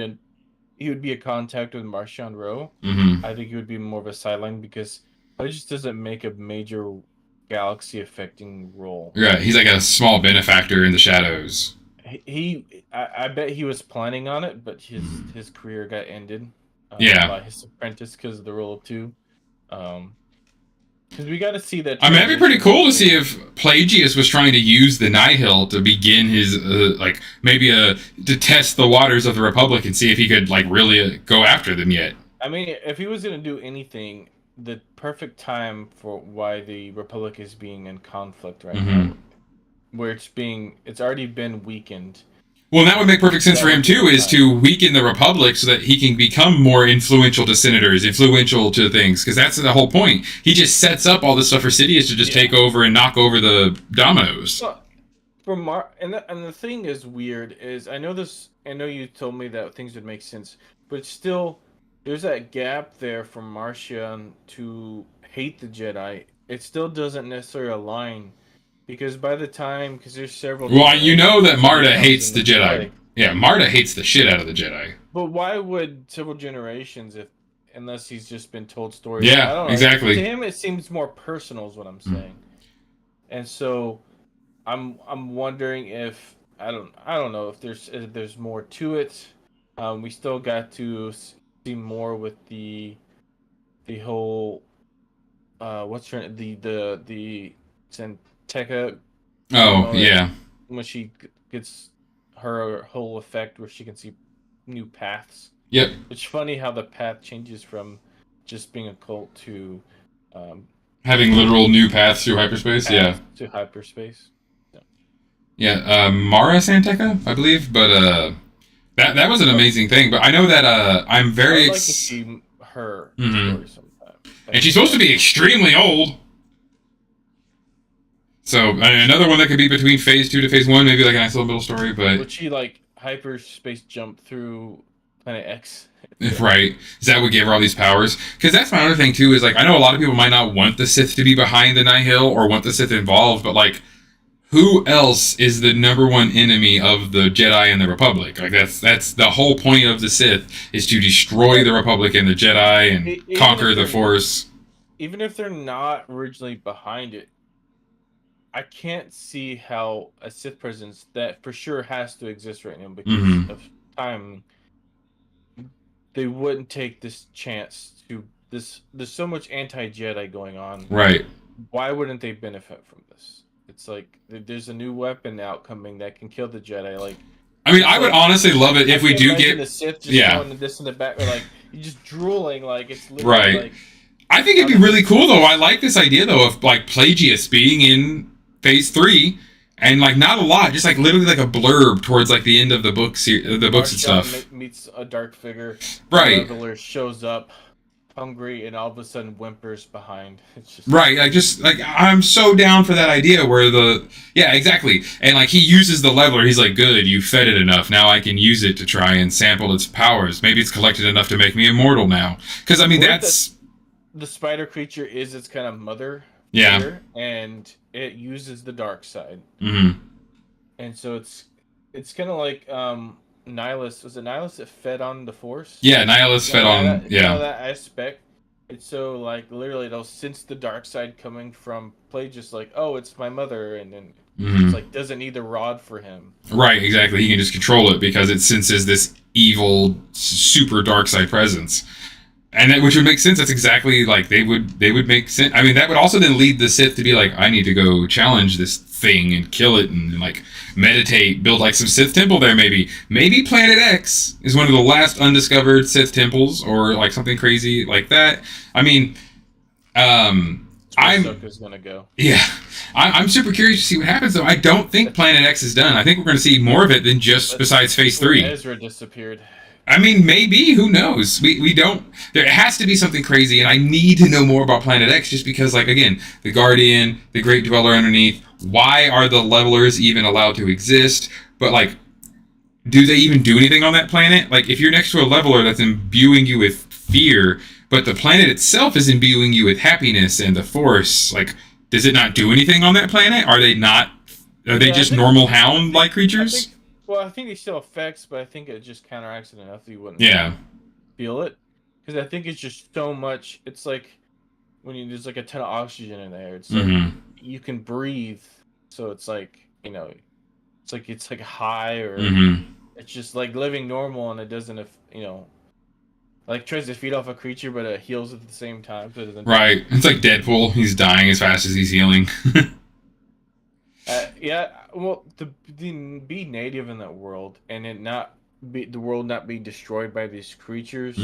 would be a contact with Marchion Ro. Mm-hmm. I think he would be more of a sideline because Pelagius doesn't make a major galaxy affecting role. Yeah, he's like a small benefactor in the shadows. I bet he was planning on it, but his career got ended by his apprentice because of the rule of 2. Because we got to see that. I mean, that'd be pretty cool to see if Pelagius was trying to use the Nihil to begin his to test the waters of the Republic and see if he could like really go after them yet. I mean, if he was gonna do anything, the perfect time for why the Republic is being in conflict right now, where it's already been weakened. Well, that would make perfect sense for him too, is to weaken the Republic so that he can become more influential to senators, influential to things, because that's the whole point. He just sets up all this stuff for Sidious to just take over and knock over the dominoes. Well, and the thing is weird is I know you told me that things would make sense, but still there's that gap there from Marchion to hate the Jedi. It still doesn't necessarily align. Because by the time, because there's several... Well, you know that Marta hates the Jedi. Yeah, Marta hates the shit out of the Jedi. But why would several generations, unless he's just been told stories? Yeah, I don't know. exactly. To him, it seems more personal is what I'm saying. And so, I'm wondering if... I don't know if there's more to it. We still got to see more with the whole... what's her... The Tekka. Oh, yeah. When she gets her whole effect where she can see new paths. Yep. It's funny how the path changes from just being a cult to having literal new paths through hyperspace. To hyperspace. Yeah, Mara Santeca, I believe, but that was an amazing thing. But I know that I'm very I'd like to see her story sometime. And she's supposed to be extremely old. So, another one that could be between Phase 2 to Phase 1, maybe like a nice little middle story, but... Would she, like, hyperspace jump through Planet X? Right. Is that what gave her all these powers? Because that's my other thing, too, is, like, I know a lot of people might not want the Sith to be behind the Nihil or want the Sith involved, but, like, who else is the number one enemy of the Jedi and the Republic? Like, that's the whole point of the Sith, is to destroy the Republic and the Jedi and conquer the Force. Even if they're not originally behind it, I can't see how a Sith presence that for sure has to exist right now because of time. They wouldn't take this chance to this. There's so much anti-Jedi going on. Right. Why wouldn't they benefit from this? It's like there's a new weapon out coming that can kill the Jedi. Like, I mean, I would honestly love it if we do get the Sith just going this in the back, or like you're just drooling, like it's literally right. Like, I think it'd be really cool though. I like this idea though of like Pelagius being in Phase 3, and like not a lot, just like literally like a blurb towards like the end of the books, the books and Marchion stuff. meets a dark figure. Right. The leveler shows up, hungry, and all of a sudden whimpers behind. It's just Right, like just like I'm so down for that idea where yeah, exactly. And like he uses the leveler, he's like, good, you fed it enough. Now I can use it to try and sample its powers. Maybe it's collected enough to make me immortal now. Because I mean that's the spider creature is its kind of mother. Yeah. Figure, and it uses the dark side. Mm-hmm. And so it's kind of like Nihilus. Was it Nihilus that fed on the Force? Yeah, Nihilus fed on. Yeah. That aspect. It's so like literally it'll sense the dark side coming from play, just like, oh, it's my mother, and then it's like doesn't need the rod for him. Right, exactly. He can just control it because it senses this evil, super dark side presence. And that, which would make sense. That's exactly like they would make sense. I mean, that would also then lead the Sith to be like, I need to go challenge this thing and kill it and like meditate, build like some Sith temple there. Maybe Planet X is one of the last undiscovered Sith temples, or like something crazy like that. I mean, Ahsoka's gonna go. Yeah, I'm super curious to see what happens though. I don't think Planet X is done. I think we're going to see more of it than just besides Phase 3. Ezra disappeared. I mean, maybe. Who knows? We don't. There has to be something crazy, and I need to know more about Planet X just because, like, again, the Guardian, the Great Dweller underneath. Why are the levelers even allowed to exist? But like, do they even do anything on that planet? Like, if you're next to a leveler that's imbuing you with fear, but the planet itself is imbuing you with happiness and the Force, like, does it not do anything on that planet? Are they not? Are they just normal hound-like creatures? I think it still affects, but I think it just counteracts it enough that you wouldn't feel it. Because I think it's just so much. It's like when there's like a ton of oxygen in there. It's like you can breathe, so it's like it's like high, or it's just like living normal, and it doesn't like tries to feed off a creature, but it heals at the same time. So it doesn't. Right. It's like Deadpool. He's dying as fast as he's healing. Yeah, well, to be native in that world and it not be the world not be destroyed by these creatures,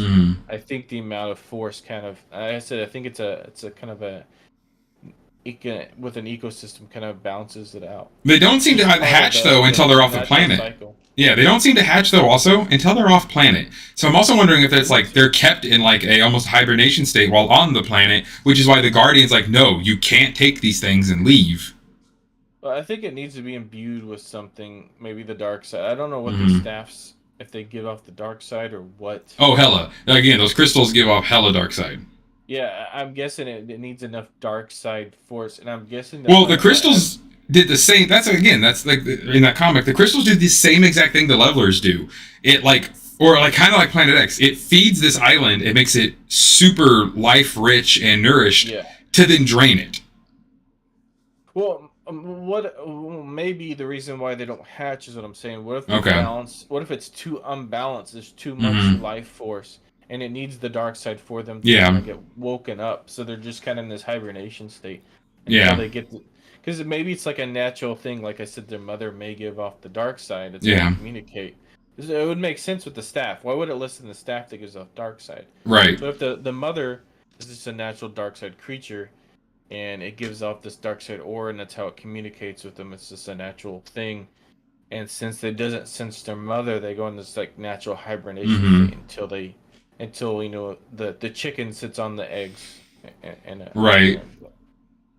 I think the amount of Force kind of, like I said, I think it's a kind of with an ecosystem kind of balances it out. They don't seem to hatch though until they're off the planet. Cycle. Yeah, they don't seem to hatch though also until they're off planet. So I'm also wondering if it's like they're kept in like a almost hibernation state while on the planet, which is why the Guardian's like, no, you can't take these things and leave. Well, I think it needs to be imbued with something, maybe the dark side. I don't know what the staffs, if they give off the dark side or what. Oh, hella. Again, those crystals give off hella dark side. Yeah, I'm guessing it needs enough dark side Force, and I'm guessing that... Well, the crystals did the same... That's like in that comic. The crystals did the same exact thing the levelers do. It like... Or like kind of like Planet X. It feeds this island. It makes it super life-rich and nourished to then drain it. Well... maybe the reason why they don't hatch is what I'm saying. What if balance? What if it's too unbalanced? There's too much life force, and it needs the dark side for them to get woken up. So they're just kind of in this hibernation state. Until they get because maybe it's like a natural thing. Like I said, their mother may give off the dark side. It's to communicate. It would make sense with the staff. Why would it listen to the staff that gives off dark side? Right. So if the mother is just a natural dark side creature, and it gives off this dark side aura, and that's how it communicates with them. It's just a natural thing. And since it doesn't sense their mother, they go in this like natural hibernation state until the chicken sits on the eggs. Right.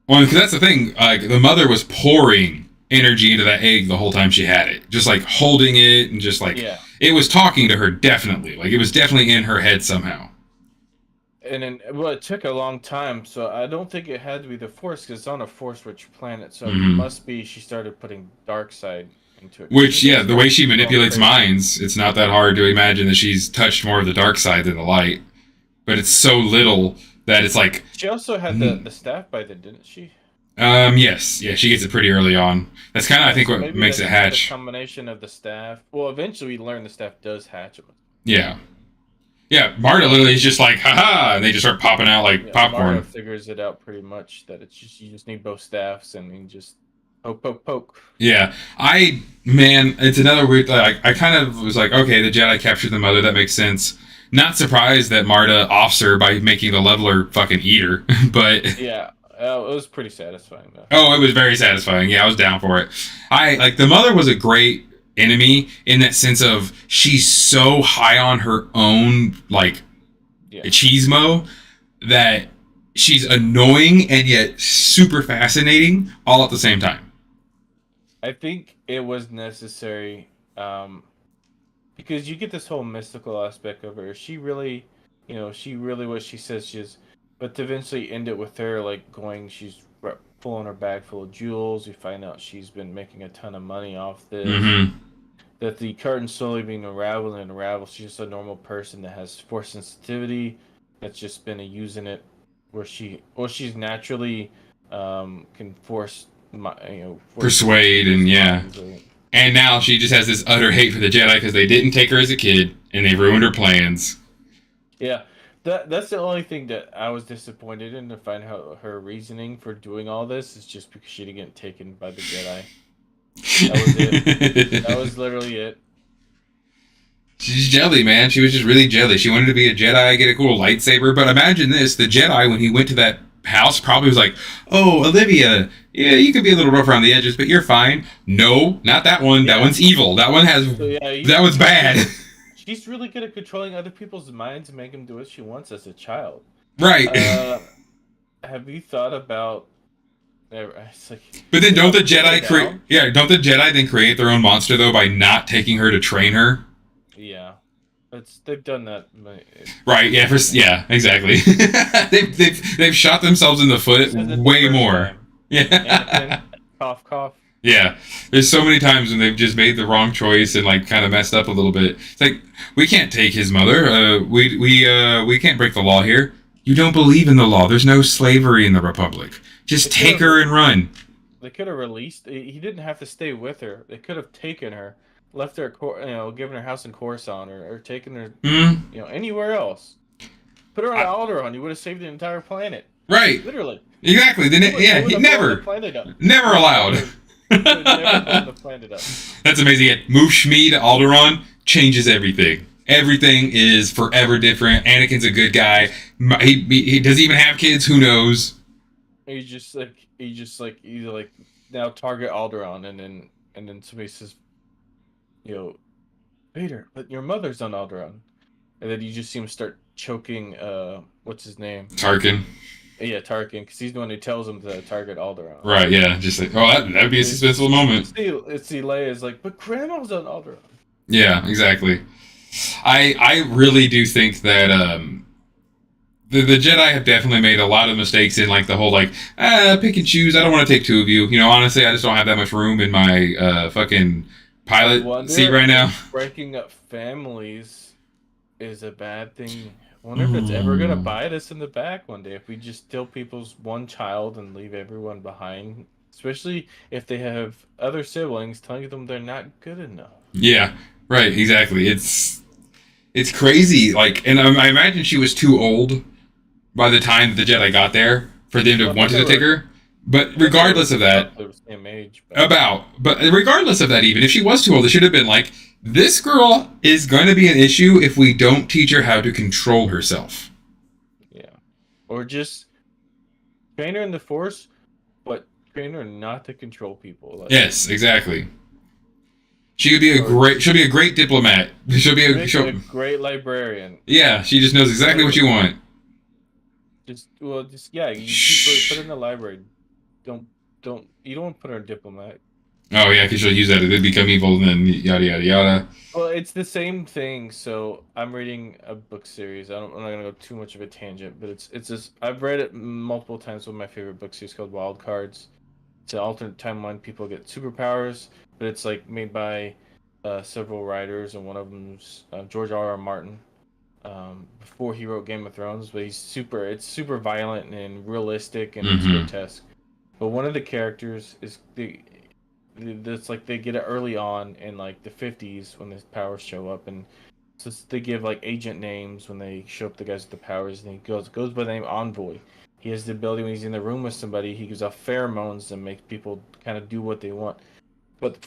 Well, because that's the thing. Like the mother was pouring energy into that egg the whole time she had it, just like holding it and just like it was talking to her. Definitely, like it was definitely in her head somehow. And then, it took a long time, so I don't think it had to be the Force, because it's on a Force-rich planet, so it must be she started putting dark side into it. Which, the way she manipulates minds, it's not that hard to imagine that she's touched more of the dark side than the light. But it's so little that it's like... She also had the staff by then, didn't she? Yes. Yeah, she gets it pretty early on. That's kind of, I think, what makes it hatch. The combination of the staff... Well, eventually we learn the staff does hatch. Yeah. Yeah, Marta literally is just like, haha, and they just start popping out like popcorn. Marta figures it out pretty much that it's just you just need both staffs and you just poke. Yeah, it's another weird. Like, I kind of was like, okay, the Jedi captured the mother. That makes sense. Not surprised that Marta offs her by making the leveler fucking eat her, but yeah, It was pretty satisfying though. Oh, it was very satisfying. Yeah, I was down for it. I like the mother was a great enemy in that sense of she's so high on her own like Yeah. cheesemo that she's annoying and yet super fascinating all at the same time. I think it was necessary, because you get this whole mystical aspect of her. She really, she really what she says she is, but to eventually end it with her like going, she's pulling her bag full of jewels. We find out she's been making a ton of money off this. Mm-hmm. That the curtain slowly being unraveled and unraveled. She's just a normal person that has force sensitivity, that's just been using it, where she's naturally, can force Persuade and yeah. minds, right? And now she just has this utter hate for the Jedi because they didn't take her as a kid and they ruined her plans. Yeah, that's the only thing that I was disappointed in, to find out her reasoning for doing all this is just because she didn't get taken by the Jedi. That was it. That was literally it. She's jelly, man. She was just really jelly. She wanted to be a Jedi, get a cool lightsaber. But imagine this: the Jedi, when he went to that house, probably was like, "Oh, Olivia, yeah, you could be a little rough around the edges, but you're fine." No, not that one. Yeah. That one's evil. That one has. So, yeah, that one's bad. She's really good at controlling other people's minds and making them do what she wants as a child. Right. Have you thought about? It's like, but then don't the Jedi create? Yeah, don't the Jedi then create their own monster though by not taking her to train her? Yeah, they've done that. Right. Yeah. Yeah. Exactly. they've shot themselves in the foot way more. Time. Yeah. Anakin, cough, cough. Yeah. There's so many times when they've just made the wrong choice and like kind of messed up a little bit. It's like we can't take his mother. We can't break the law here. You don't believe in the law. There's no slavery in the Republic. Just take her and run. They could have released. He didn't have to stay with her. They could have taken her, left her, given her house in Coruscant, or taken her, anywhere else. Put her on Alderaan. You would have saved the entire planet. Right. Literally. Exactly. He never allowed. Never the planet up. That's amazing. Move Shmi to Alderaan changes everything. Everything is forever different. Anakin's a good guy. He does he even have kids? Who knows? He's just like either like now target Alderaan, and then somebody says, Vader, but your mother's on Alderaan, and then you just see him start choking. What's his name? Tarkin. Yeah, Tarkin, because he's the one who tells him to target Alderaan. Right. Yeah. Just like, that'd be a suspenseful moment. It's Leia's like, but Grandma's on Alderaan. Yeah. Exactly. I really do think that the Jedi have definitely made a lot of mistakes in like the whole like pick and choose. I don't want to take two of you. Honestly, I just don't have that much room in my fucking pilot seat right now. Breaking up families is a bad thing. I wonder if it's ever gonna bite us in the back one day if we just steal people's one child and leave everyone behind. Especially if they have other siblings telling them they're not good enough. Yeah, right. Exactly. It's crazy. Like, and I imagine she was too old by the time that the Jedi got there for them to want to take her. But regardless of that, they're the same age. But regardless of that, even if she was too old, it should have been like, this girl is going to be an issue if we don't teach her how to control herself. Yeah, or just train her in the Force, but train her not to control people. Like, yes, exactly. She'll be a great diplomat. She'll be a great librarian. Yeah, she just knows exactly what you want. You put her in the library. You don't want to put her in diplomat. Oh yeah, because she'll use that. They become evil, and then yada yada yada. Well, it's the same thing. So I'm reading a book series. I'm not gonna go too much of a tangent, but it's just I've read it multiple times. One of my favorite book series called Wild Cards. It's an alternate timeline. People get superpowers, but it's like made by several writers, and one of them's George R.R. Martin. Before he wrote Game of Thrones, but it's super violent and realistic, and it's grotesque. But one of the characters is it's like they get it early on in like the 50s when the powers show up, and so they give like agent names when they show up, the guys with the powers, and he goes by the name Envoy. He has the ability when he's in the room with somebody, he gives off pheromones and makes people kind of do what they want. And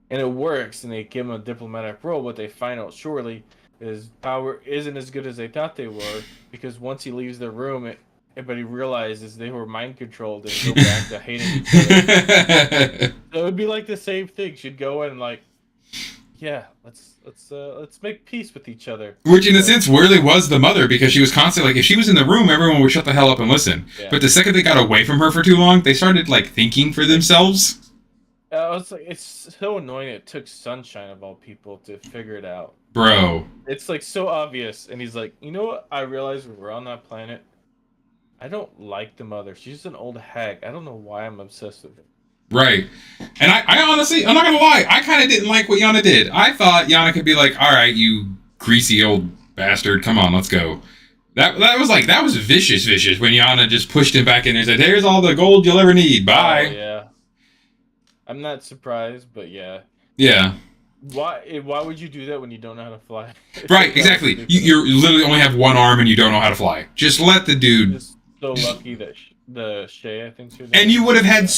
it works, and they give him a diplomatic role. What they find out shortly is power isn't as good as they thought they were, because once he leaves the room, but he realizes they were mind controlled and go back to hating each other. So it would be like the same thing. She'd go in and like, yeah, let's make peace with each other. Which, in a sense, really was the mother, because she was constantly like, if she was in the room, everyone would shut the hell up and listen. Yeah. But the second they got away from her for too long, they started like thinking for themselves. It's like, it's so annoying. It took Sunshine of all people to figure it out. Bro. It's like so obvious, and he's like, you know what? I realized we're on that planet. I don't like the mother. She's just an old hag. I don't know why I'm obsessed with her. Right. And I honestly, I'm not gonna lie, I kind of didn't like what Yana did. I thought Yana could be like, all right, you greasy old bastard, come on, let's go. That was vicious when Yana just pushed him back in there and said, here's all the gold you'll ever need, bye. Oh, yeah. I'm not surprised, but yeah. Yeah. Why would you do that when you don't know how to fly? Right, exactly. You literally only have one arm and you don't know how to fly. Just let the dude... Just so lucky that the Shay, I think, too. And you would have had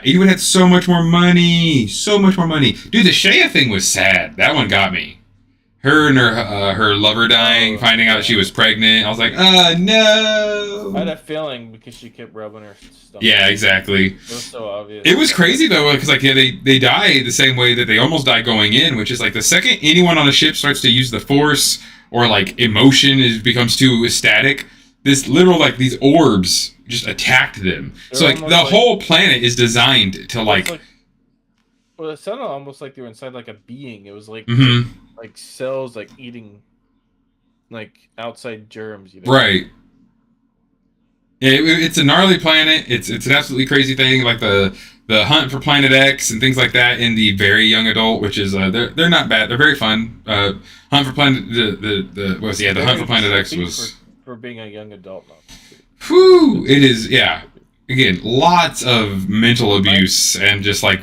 you would have had so much more money. So much more money. Dude, the Shea thing was sad. That one got me. Her and her lover dying, finding out she was pregnant. I was like, no. I had a feeling because she kept rubbing her stomach. Yeah, exactly. It was so obvious. It was crazy, though, because like, yeah, they die the same way that they almost die going in, which is like the second anyone on a ship starts to use the Force or like emotion becomes too ecstatic, this literal, like, these orbs just attacked them. So, like, the whole planet is designed to, like... Well, it sounded almost like they were inside, like, a being. It was, like, like cells, like, eating, like, outside germs, you know? Right. Yeah, it's a gnarly planet. It's an absolutely crazy thing, like the hunt for Planet X and things like that in the very young adult, which is they're not bad. They're very fun. Hunt for Planet the Hunt for Planet X was for being a young adult now. Whew, it is, yeah. Again, lots of mental abuse and just like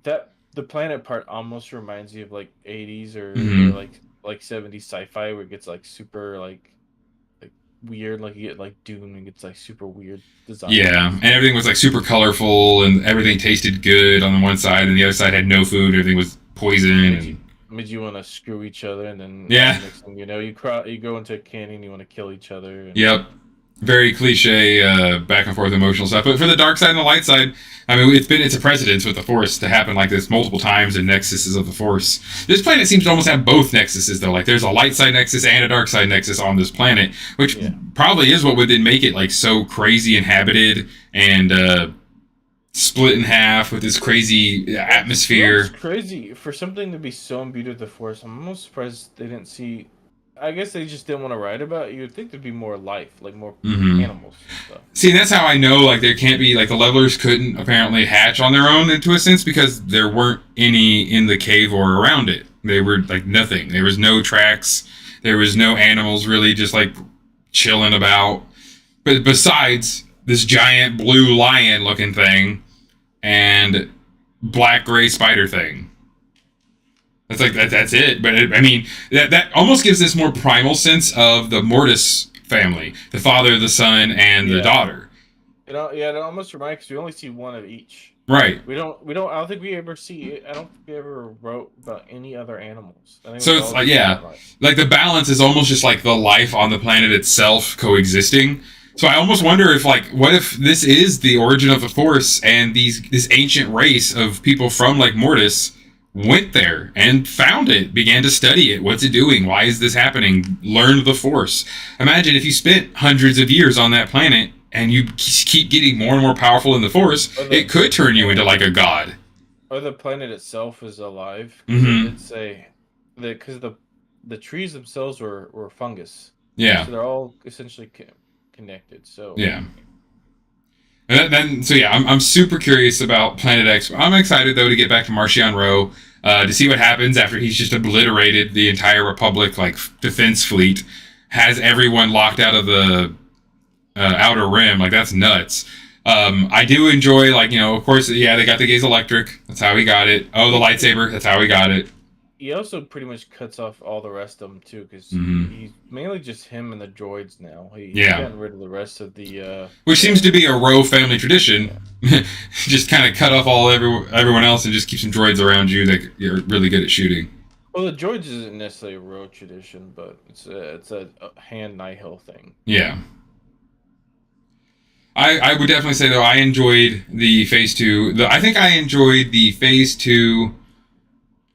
that the planet part almost reminds you of like 80s or like 70s sci-fi where it gets like super like weird, like you get like Dune and gets like super weird design. Yeah, and everything was like super colorful and everything tasted good on the one side and the other side had no food. Everything was poison. Made you want to screw each other, and then next thing you know, you go into a canyon, you want to kill each other. And... Yep, very cliche back and forth emotional stuff. But for the dark side and the light side, I mean, it's a precedence with the Force to happen like this multiple times in nexuses of the Force. This planet seems to almost have both nexuses though. Like there's a light side nexus and a dark side nexus on this planet, which probably is what would then make it like so crazy inhabited and split in half with this crazy atmosphere. It's crazy for something to be so imbued with the Force. I'm almost surprised they didn't see. I guess they just didn't want to write about it. You would think there'd be more life, like more animals and stuff. See, that's how I know, like, there can't be, like, the levelers couldn't apparently hatch on their own, into a sense, because there weren't any in the cave or around it. They were, like, nothing. There was no tracks. There was no animals really just, like, chilling about. But besides this giant blue lion-looking thing and black-gray spider thing. That's like that's it. But I mean, that almost gives this more primal sense of the Mortis family, the father, the son, and the daughter. It almost reminds me because we only see one of each. Right. We don't. I don't think we ever see. I don't think we ever wrote about any other animals. So it's like like the balance is almost just like the life on the planet itself coexisting. So I almost wonder if like, what if this is the origin of the Force and this ancient race of people from like Mortis went there and found it, began to study it. What's it doing? Why is this happening? Learned the Force. Imagine if you spent hundreds of years on that planet and you keep getting more and more powerful in the Force, it could turn you into like a god. Or the planet itself is alive. It's because the trees themselves were fungus. Yeah. So they're all essentially connected. So yeah. I'm super curious about Planet X. I'm excited, though, to get back to Marchion Ro, to see what happens after he's just obliterated the entire Republic, like, defense fleet, has everyone locked out of the Outer Rim. Like, that's nuts. I do enjoy, like, you know, of course, they got the Gaze Electric. That's how he got it. Oh, the lightsaber. That's how he got it. He also pretty much cuts off all the rest of them, too, because he's mainly just him and the droids now. He's gotten rid of the rest of the... Which seems to be a Ro family tradition. Yeah. Just kind of cut off everyone else and just keep some droids around you that you're really good at shooting. Well, the droids isn't necessarily a Ro tradition, but it's a hand Nihil thing. Yeah. I would definitely say though I enjoyed the Phase Two. I think I enjoyed the Phase Two.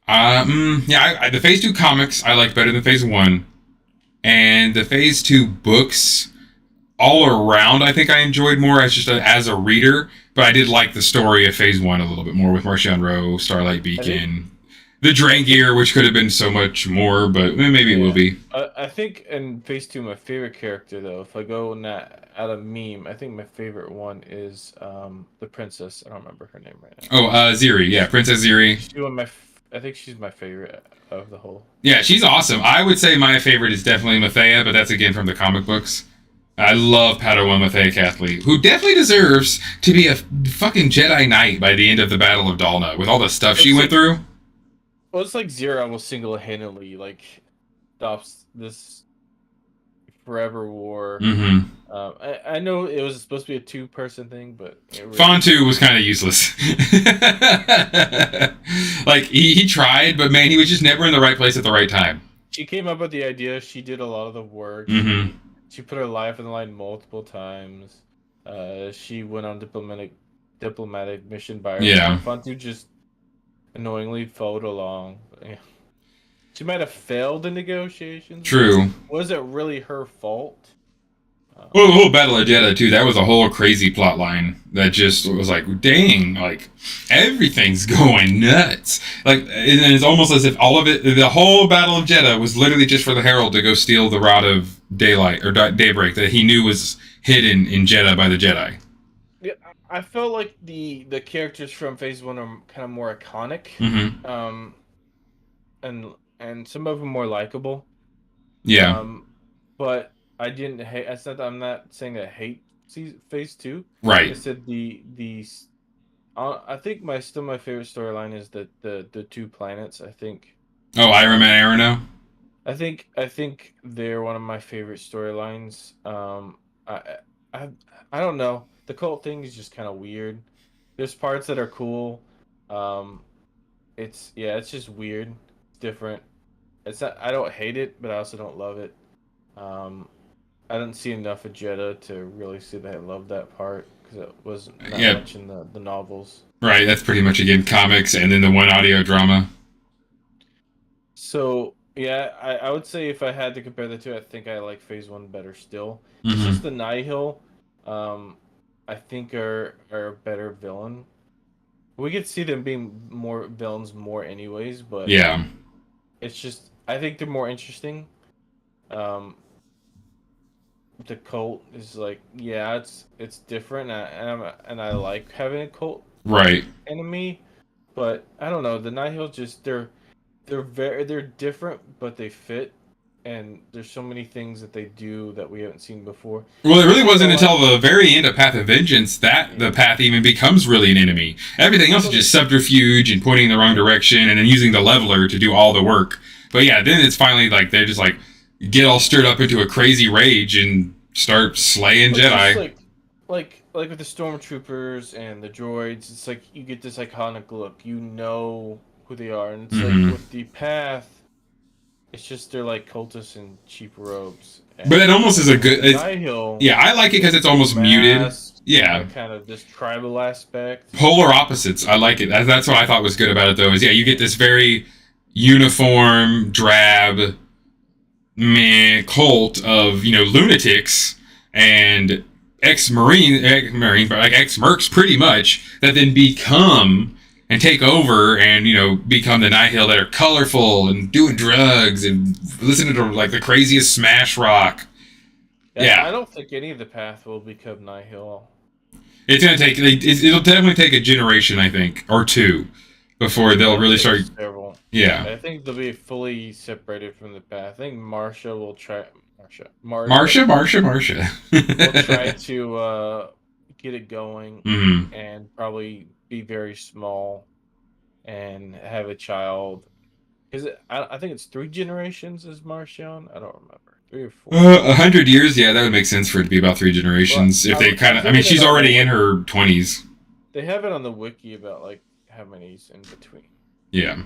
The Phase Two comics I like better than Phase One, and the Phase Two books all around I think I enjoyed more as a reader. But I did like the story of Phase One a little bit more with Marchion Ro, Starlight Beacon, the Drangear, which could have been so much more, but maybe it will be. I think in Phase 2, my favorite character, though, if I go out of meme, I think my favorite one is the princess. I don't remember her name right now. Oh, Ziri. Yeah, Princess Ziri. I think she's my favorite of the whole. Yeah, she's awesome. I would say my favorite is definitely Mathea, but that's again from the comic books. I love Padawan Mathea Cathli, who definitely deserves to be a fucking Jedi Knight by the end of the Battle of Dalna, with all the stuff she went through. Well, it's like Zero almost single-handedly like stops this forever war. Mm-hmm. I know it was supposed to be a two-person thing, but Fontu was kind of useless. Like he tried, but man, he was just never in the right place at the right time. She came up with the idea. She did a lot of the work. Mm-hmm. She put her life on the line multiple times. She went on diplomatic mission by herself. Yeah. Fontu just annoyingly followed along. Yeah. She might have failed the negotiations. True. Was it really her fault? Well, the whole Battle of Jeddah too. That was a whole crazy plot line that just was like, dang, like everything's going nuts. Like, and it's almost as if all of it, the whole Battle of Jeddah, was literally just for the Herald to go steal the Rod of Daylight or Daybreak that he knew was hidden in Jeddah by the Jedi. Yeah, I felt like the characters from Phase 1 are kind of more iconic. Mm-hmm. And some of them more likable. Yeah. But I didn't hate. I'm not saying I hate Phase 2. Right. I said I think my favorite storyline is the two planets. I think. Oh, Iron Man, Arano. I think they're one of my favorite storylines. I don't know. The cult thing is just kind of weird. There's parts that are cool. It's just weird. It's different. It's not, I don't hate it, but I also don't love it. I didn't see enough of Jeddah to really say that I love that part because it was not much in the novels. Right, that's pretty much again comics and then the one audio drama. So yeah, I would say if I had to compare the two, I think I like Phase 1 better still. Mm-hmm. It's just the Nihil, I think are a better villain. We could see them being more villains more anyways, but yeah, it's just I think they're more interesting. The cult is like it's different, and I like having a cult enemy, but I don't know, the Nihil just they're different, but they fit, and there's so many things that they do that we haven't seen before. Well, it really wasn't until the very end of Path of Vengeance that the Path even becomes really an enemy. Everything else is just subterfuge and pointing in the wrong direction and then using the leveler to do all the work. But yeah, then it's finally like they're just like get all stirred up into a crazy rage and start slaying Jedi. Like with the stormtroopers and the droids, it's like you get this iconic look. You know who they are, and it's like with the Path, it's just they're like cultists in cheap robes. But it almost is a good. Nihil, yeah, I like it because it's almost muted. Yeah, kind of this tribal aspect. Polar opposites. I like it. That's what I thought was good about it, though. Is you get this very uniform, drab, cult of lunatics and ex-marines, but like ex-mercs, pretty much, that then become and take over and become the Nihil that are colorful and doing drugs and listening to like the craziest smash rock. Yeah, I don't think any of the Path will become Nihil. It's gonna take. It'll definitely take a generation, I think, or two, before they'll really start. Several. Yeah, I think they'll be fully separated from the Path. I think Marsha will try. Marsha. will try to get it going and probably be very small and have a child. Is it? I think it's 3 generations as Marchion. I don't remember. 3 or 4. 100 years. Yeah, that would make sense for it to be about 3 generations. Well, if they kind of, I mean, she's already in her 20s. They have it on the wiki about like how many's in between. Yeah,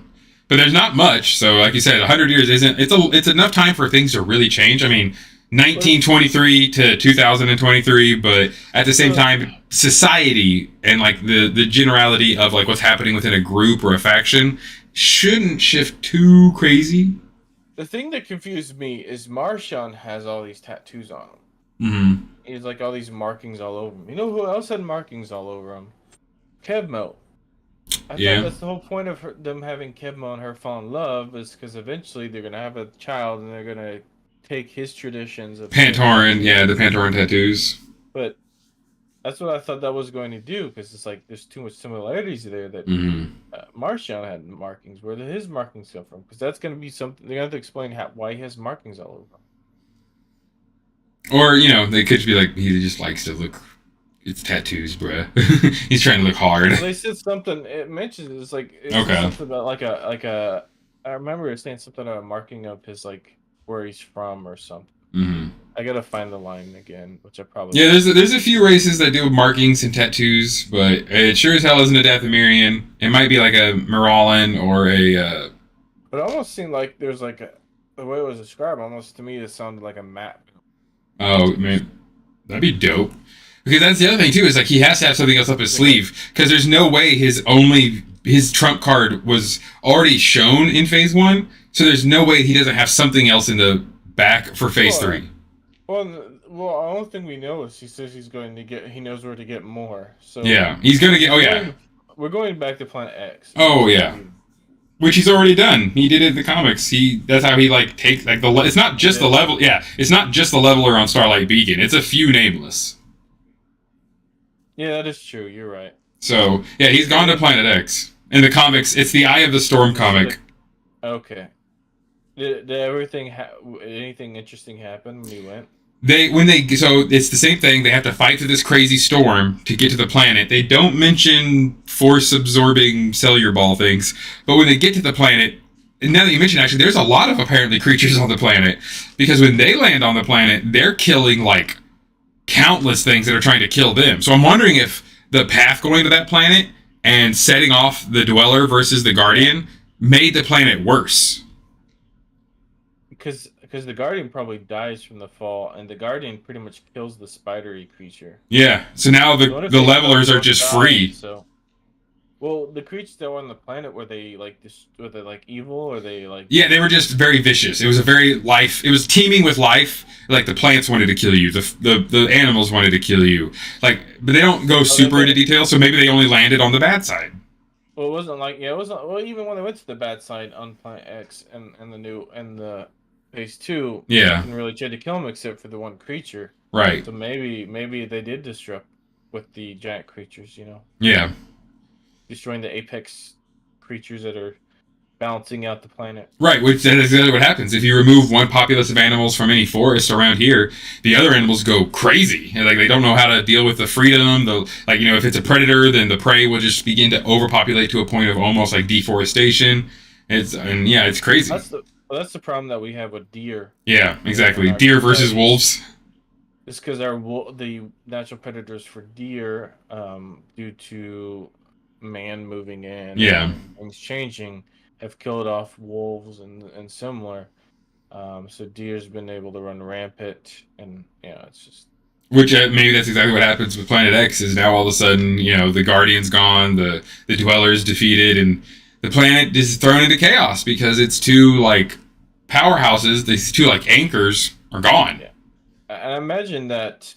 but there's not much. So, like you said, 100 years isn't. It's enough time for things to really change. I mean, 1923 to 2023, but at the same time, society and like the generality of like what's happening within a group or a faction shouldn't shift too crazy. The thing that confused me is Marchion has all these tattoos on him. Mm-hmm. He's like all these markings all over him. You know who else had markings all over him? Kevmo. I thought that's the whole point of them having Kevmo and her fall in love, is because eventually they're gonna have a child and they're gonna take his traditions of Pantoran, the Pantoran tattoos. But that's what I thought that was going to do, because it's like there's too much similarities there that Marchion had markings. Where did his markings come from? Because that's going to be something they're going to have to explain why he has markings all over him. Or they could be like he just likes to look. It's tattoos, bruh. He's trying to look hard. Well, they said something. It mentions something about like a. I remember it saying something about a marking of his like where he's from or something. Mm-hmm. I gotta find the line again, which I probably there's a few races that do markings and tattoos, but it sure as hell isn't a Dathomirian. It might be like a Miralan or a. But it almost seemed like there's like the way it was described. Almost to me, it sounded like a map. Oh man, that'd be dope. Because that's the other thing too, is like he has to have something else up his sleeve. Because there's no way his trump card was already shown in phase 1, so there's no way he doesn't have something else in the back for phase 3. Well, the only thing we know is he says he knows where to get more. So yeah, he's gonna get. We're going back to Planet X. Oh yeah, which he's already done. He did it in the comics. That's how he like takes like the. It's not just the level. Yeah, it's not just the leveler on Starlight Beacon. It's a few nameless. Yeah, that is true. You're right. So yeah, he's gone to Planet X. In the comics, it's the Eye of the Storm comic. Okay. Did anything interesting happen when he went? So it's the same thing. They have to fight through this crazy storm to get to the planet. They don't mention force-absorbing cellular ball things, but when they get to the planet, and now that you mention, actually, there's a lot of apparently creatures on the planet, because when they land on the planet, they're killing like countless things that are trying to kill them. So I'm wondering if the path going to that planet and setting off the Dweller versus the Guardian made the planet worse. Because the Guardian probably dies from the fall, and the Guardian pretty much kills the spidery creature. Yeah, so now the levelers are just free. So, well, the creatures that were on the planet, were they like evil, or they like? Yeah, they were just very vicious. It was it was teeming with life. Like the plants wanted to kill you, the animals wanted to kill you. Like, but they don't go super into detail, so maybe they only landed on the bad side. Well, it wasn't like it wasn't. Well, even when they went to the bad side on Planet X and the phase 2, didn't really try to kill him except for the one creature. Right. So maybe they did disrupt with the giant creatures. Yeah. Destroying the apex creatures that are balancing out the planet. Right, which is exactly what happens. If you remove one populace of animals from any forest around here, the other animals go crazy. And, like, they don't know how to deal with the freedom. If it's a predator, then the prey will just begin to overpopulate to a point of almost like deforestation. It's crazy. That's the problem that we have with deer. Yeah, exactly. Deer versus wolves. It's because the natural predators for deer, due to man moving in, and things changing, have killed off wolves and similar. So deer's been able to run rampant, and it's just. Which maybe that's exactly what happens with Planet X. Is now all of a sudden the Guardian's gone, the Dweller's defeated, and the planet is thrown into chaos because its two like powerhouses, these two like anchors, are gone. Yeah, and I imagine that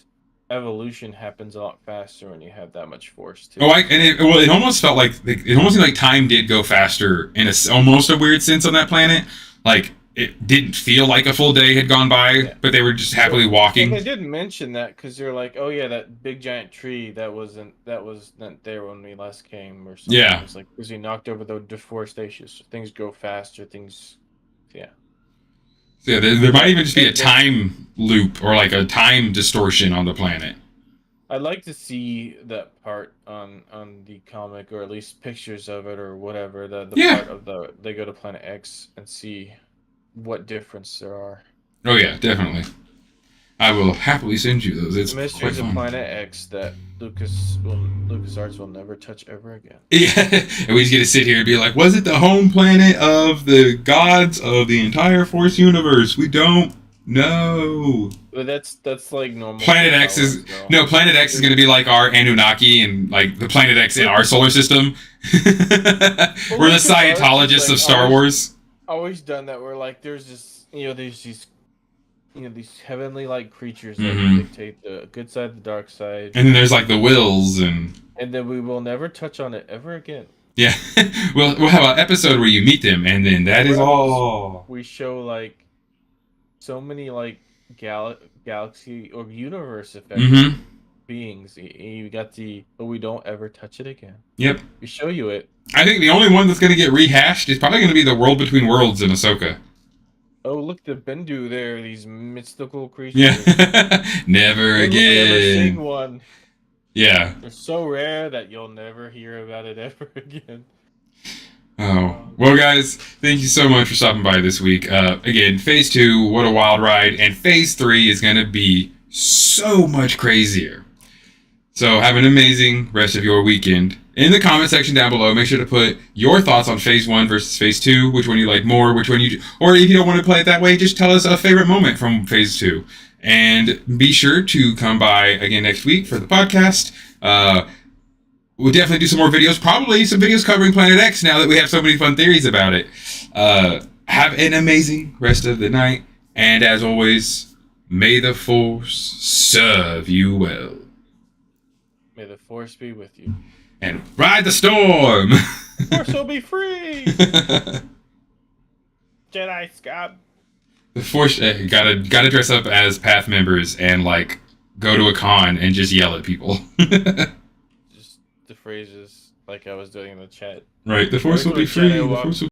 evolution happens a lot faster when you have that much force too. It almost felt like it almost seemed like time did go faster in almost a weird sense on that planet. Like it didn't feel like a full day had gone by, but they were just happily walking. They didn't mention that because they're like, oh yeah, that big giant tree that wasn't there when we last came or something. Yeah, it's like because he knocked over the deforestation, so things go faster. Yeah, there might even just be a time loop or like a time distortion on the planet. I'd like to see that part on the comic, or at least pictures of it or whatever. The part of they go to Planet X and see what difference there are. Oh yeah, definitely. I will happily send you those. It's Mysteries of Planet X that LucasArts will never touch ever again. Yeah, and we just get to sit here and be like, was it the home planet of the gods of the entire Force universe? We don't No. But that's like normal. Planet X Star is Wars, though. no Planet X is going to be like our Anunnaki and like the Planet X in our solar system. We're the look at ours, Scientologists like, of Star Wars. Always done that. Where like there's this, there's these, these heavenly like creatures that Mhm. dictate the good side, the dark side, And then there's like the wills and then we will never touch on it ever again. yeah. we'll have an episode where you meet them, and then that is all. We show like so many like galaxy or universe effect Mm-hmm. beings. You got but we don't ever touch it again. Yep. We show you it. I think the only one that's going to get rehashed is probably going to be the World Between Worlds in Ahsoka. Oh, look, the Bendu there, these mystical creatures. Yeah. Never You'll again. never seen one. Yeah. They're so rare that you'll never hear about it ever again. Oh. Well, guys, thank you so much for stopping by this week. Again, Phase 2, what a wild ride. And Phase 3 is going to be so much crazier. So have an amazing rest of your weekend. In the comment section down below, make sure to put your thoughts on Phase 1 versus Phase 2, which one you like more, which one you... Or if you don't want to play it that way, just tell us a favorite moment from Phase 2. And be sure to come by again next week for the podcast. We'll definitely do some more videos, probably some videos covering Planet X now that we have so many fun theories about it. Have an amazing rest of the night. And as always, may the Force serve you well. May the Force be with you. And ride the storm! The Force will be free! Jedi Scott. The Force, gotta dress up as Path members and, like, go to a con and just yell at people. Just the phrases like I was doing in the chat. Right, the Force will be free, the Force will